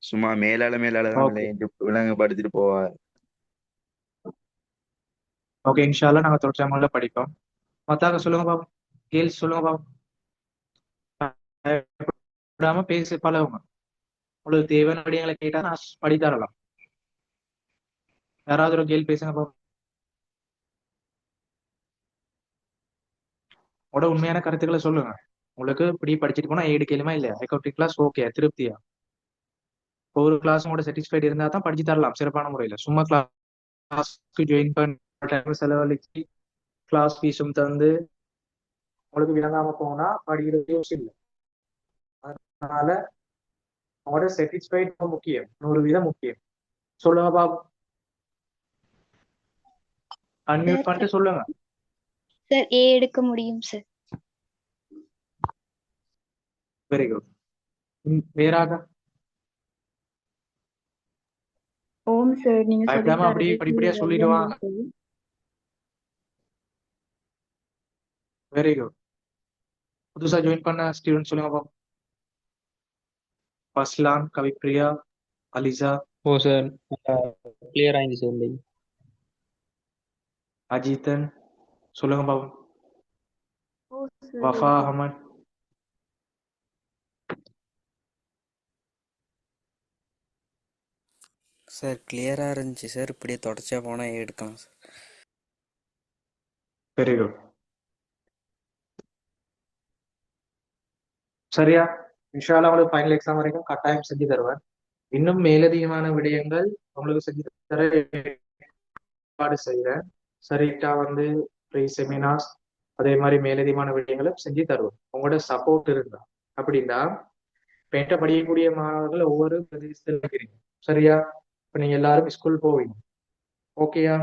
சும்மா மேலால தான் ஓகே விளங்கப்படுத்திட்டு போவார். ஓகே, இன்ஷால்லா நாங்க தொடர்ச்சியான முறையில படிப்போம். மத்தாக்க சொல்லுங்க பாபு. கேள்ஸ் சொல்லுங்க பாபு. விடாம பேசி பழகுங்க. உங்களுக்கு தேவையான விடயங்களை கேட்டா நான் படி தரலாம். யாராவது ஒரு கேள்வி பேசுங்க பாபு. உங்களோட உண்மையான கருத்துக்களை சொல்லுங்க. உங்களுக்கு இப்படி படிச்சுட்டு போனா ஏடு கேளுமா இல்லையா? அக்கௌண்டிங் கிளாஸ் ஓகே திருப்தியா? ஒரு கிளாஸ் உங்களோட சாட்டிஸ்ஃபைட் இருந்தா தான் படிச்சு தரலாம் சிறப்பான முறையில. சும்மா கிளாஸ்க்கு ஜாயின் பண்ண செலவழிச்சு கிளாஸ் ஃபீஸும் தந்து உங்களுக்கு விளங்காம போனா படிக்கிறது யோசிச்சு இல்லை. அதனால உங்களோட சாட்டிஸ்ஃபைட் முக்கியம், 100% முக்கியம். சொல்லுங்க பாபு. அன்மியூட் பண்ணிட்டு சொல்லுங்க. சார் ஏ எடுக்க முடியும் சார். Very good. வேறாக ஓம் சார், நீங்க சொல்லி பயப்படாம அப்படி தரது படிப்படியா சொல்லிடுவாங்க. Very good. புதுசா ஜாயின் பண்ண ஸ்டூடெண்ட் சொல்லுங்க பாபு. ஃபஸ்லான், கவிப்ரியா, அலிசா, ஓ சார், கிளியர் ஆயிடுச்சு சார் இன்னைக்கு. அஜித்தன், சொல்லுங்க பாபு. ஓ சார் வஃபா அகமது, சார் கிளியரா இருந்துச்சு சார். இப்படியே தொடர்ச்சியா போனா எடுக்கலாம் சார். Very good. சரியா? இன்ஷால்லா உங்களுக்கு ஃபைனல் எக்ஸாம் வரைக்கும் கட்டாயம் செஞ்சு தருவேன். இன்னும் மேலதிகமான விடயங்கள் உங்களுக்கு செஞ்சு தர ஏற்பாடு செய்கிறேன். சரிட்டா வந்து ஃப்ரீ செமினார்ஸ் அதே மாதிரி மேலதிகமான விடயங்களும் செஞ்சு தருவோம் உங்களோட சப்போர்ட் இருந்தா. அப்படின்னா பேட்ட படிக்கக்கூடிய மாணவர்கள் ஒவ்வொரு பிரதேசத்தில் இருக்கிறீங்க. சரியா? இப்ப நீங்க எல்லாரும் ஸ்கூல் போவீங்க. ஓகேயா?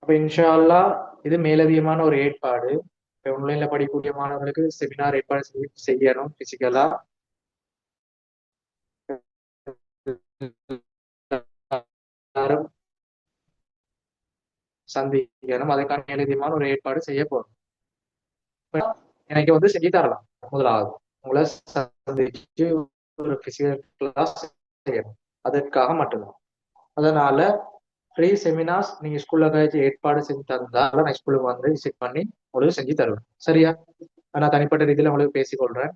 அப்ப இன்ஷா அல்லாஹ் இது மேலதிகமான ஒரு ஏற்பாடு. இப்ப ஆன்லைன்ல படிக்கக்கூடிய மாணவர்களுக்கு செமினார் ஏற்பாடு செய்யணும் பிசிக்கலா. எல்லாரும் சந்திக்கணும். அதுக்கான மேலதிகமான ஒரு ஏற்பாடு செய்ய போறோம். இப்ப எனக்கு வந்து செஞ்சு தரலாம். முதலாவது உங்களை சந்திச்சு ஒரு பிசிக்கல் கிளாஸ் செய்யணும். அதற்காக மட்டும்தான். அதனால ஃப்ரீ செமினார்ஸ் நீங்க ஸ்கூல்ல ஏதாச்சும் ஏற்பாடு செஞ்சு தந்தாலும் நான் ஸ்கூலுக்கு வந்து விசிட் பண்ணி உங்களுக்கு செஞ்சு தருவேன். சரியா? நான் தனிப்பட்ட ரீதியில உங்களுக்கு பேசிக்கொள்றேன்.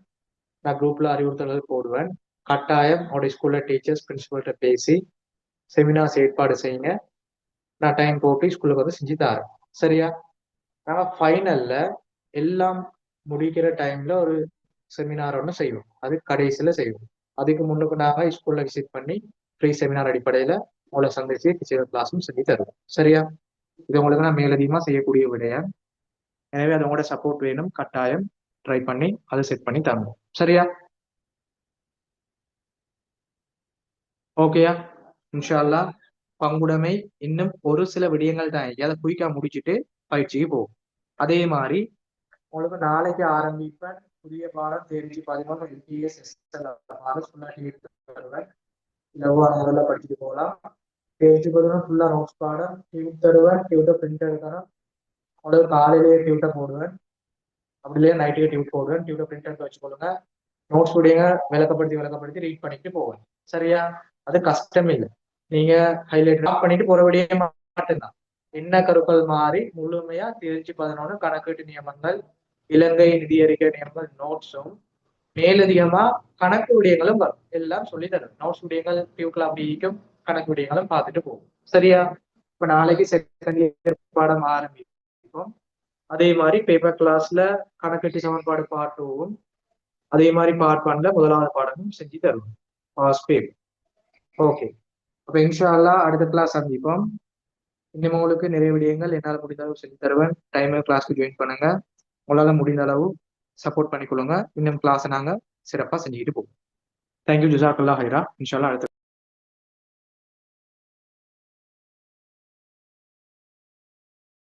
நான் குரூப்ல அறிவுறுத்தல்கள் போடுவேன். கட்டாயம் உங்களுடைய ஸ்கூல்ல டீச்சர்ஸ் பிரின்சிபல்கிட்ட பேசி செமினார்ஸ் ஏற்பாடு செய்யுங்க. நான் டைம் போட்டு ஸ்கூலுக்கு வந்து செஞ்சு தரேன். சரியா? நாங்க ஃபைனல்ல எல்லாம் முடிக்கிற டைம்ல ஒரு செமினார் ஒன்று செய்வோம். அது கடைசியில செய்வோம். அதுக்கு முன்னுக்கு நாங்க ஸ்கூல்ல விசிட் பண்ணி ஃப்ரீ செமினார் அடிப்படையில உங்களை சந்திச்சு பிசிக்கல் கிளாஸும் செஞ்சு தருவோம். சரியா? இது உங்களுக்கு நான் மேலதிகமா செய்யக்கூடிய விடயம். எனவே அது உங்களோட சப்போர்ட் வேணும். கட்டாயம் ட்ரை பண்ணி அதை செட் பண்ணி தரணும். சரியா? ஓகேயா? இன்ஷா அல்லாஹ் பங்குடைமை இன்னும் ஒரு சில விடயங்கள் தான். அதை குயிக்கா முடிச்சுட்டு பயிற்சிக்கு போகும். அதே மாதிரி உங்களுக்கு நாளைக்கு ஆரம்பிப்பேன் புதிய பாடம் தேர்ச்சி 11 LPS முதல்ல படிச்சுட்டு போகலாம். தேர்ச்சி 11 ஃபுல்லா நோட்ஸ் பாடம் டியூட் தருவேன். டியூட்டை பிரிண்ட் எடுக்கணும். உங்களுக்கு காலையிலேயே டியூட்டை போடுவேன். அப்படி இல்லையா நைட்டுக்கு டியூட் போடுவேன். டியூட்டை பிரிண்ட் எடுத்து வச்சுக்கொள்ளுங்க. நோட்ஸ் விடுங்க, விளக்கப்படுத்தி ரீட் பண்ணிட்டு போவேன். சரியா? அது கஷ்டம் இல்லை. நீங்க ஹைலைட் பண்ணிட்டு போற விடயம் மட்டும்தான். என்ன கருக்கள் மாறி முழுமையா தேர்ச்சி 11 கணக்கீட்டு நியமங்கள், இலங்கை நிதியறிக்கை நியமங்கள் நோட்ஸும் மேலதிகமா கணக்கு விடயங்களும் வரும். எல்லாம் சொல்லி தரும். நோட்ஸ் விடயங்கள் டியூக்ல அப்படி இருக்கும், கணக்கு விடயங்களும் பார்த்துட்டு போகும். சரியா? இப்ப நாளைக்கு செகண்ட் இயர் பாடம் ஆரம்பிப்போம். அதே மாதிரி பேப்பர் கிளாஸ்ல கணக்கீட்டு சமன்பாடு பார்ட் 2வும் அதே மாதிரி பார்ட் 1ல முதலாவது பாடமும் செஞ்சு தருவோம். ஓகே. அப்ப இன்ஷா அல்லாஹ் அடுத்த கிளாஸ் சந்திப்போம். இன்னும் உங்களுக்கு நிறைய விடயங்கள் என்னால் முடிந்த அளவு செஞ்சு தருவேன். டைமர் கிளாஸ்க்கு ஜாயின் பண்ணுங்க. உங்களால முடிந்த அளவு சப்போர்ட் பண்ணிக்கொள்ளுங்க. இன்னும் கிளாஸை நாங்க சிறப்பா செஞ்சுக்கிட்டு போவோம். தேங்க்யூ. ஜஸாக்கல்லாஹ் ஹைரா. இன்ஷா அல்லாஹ் அடுத்த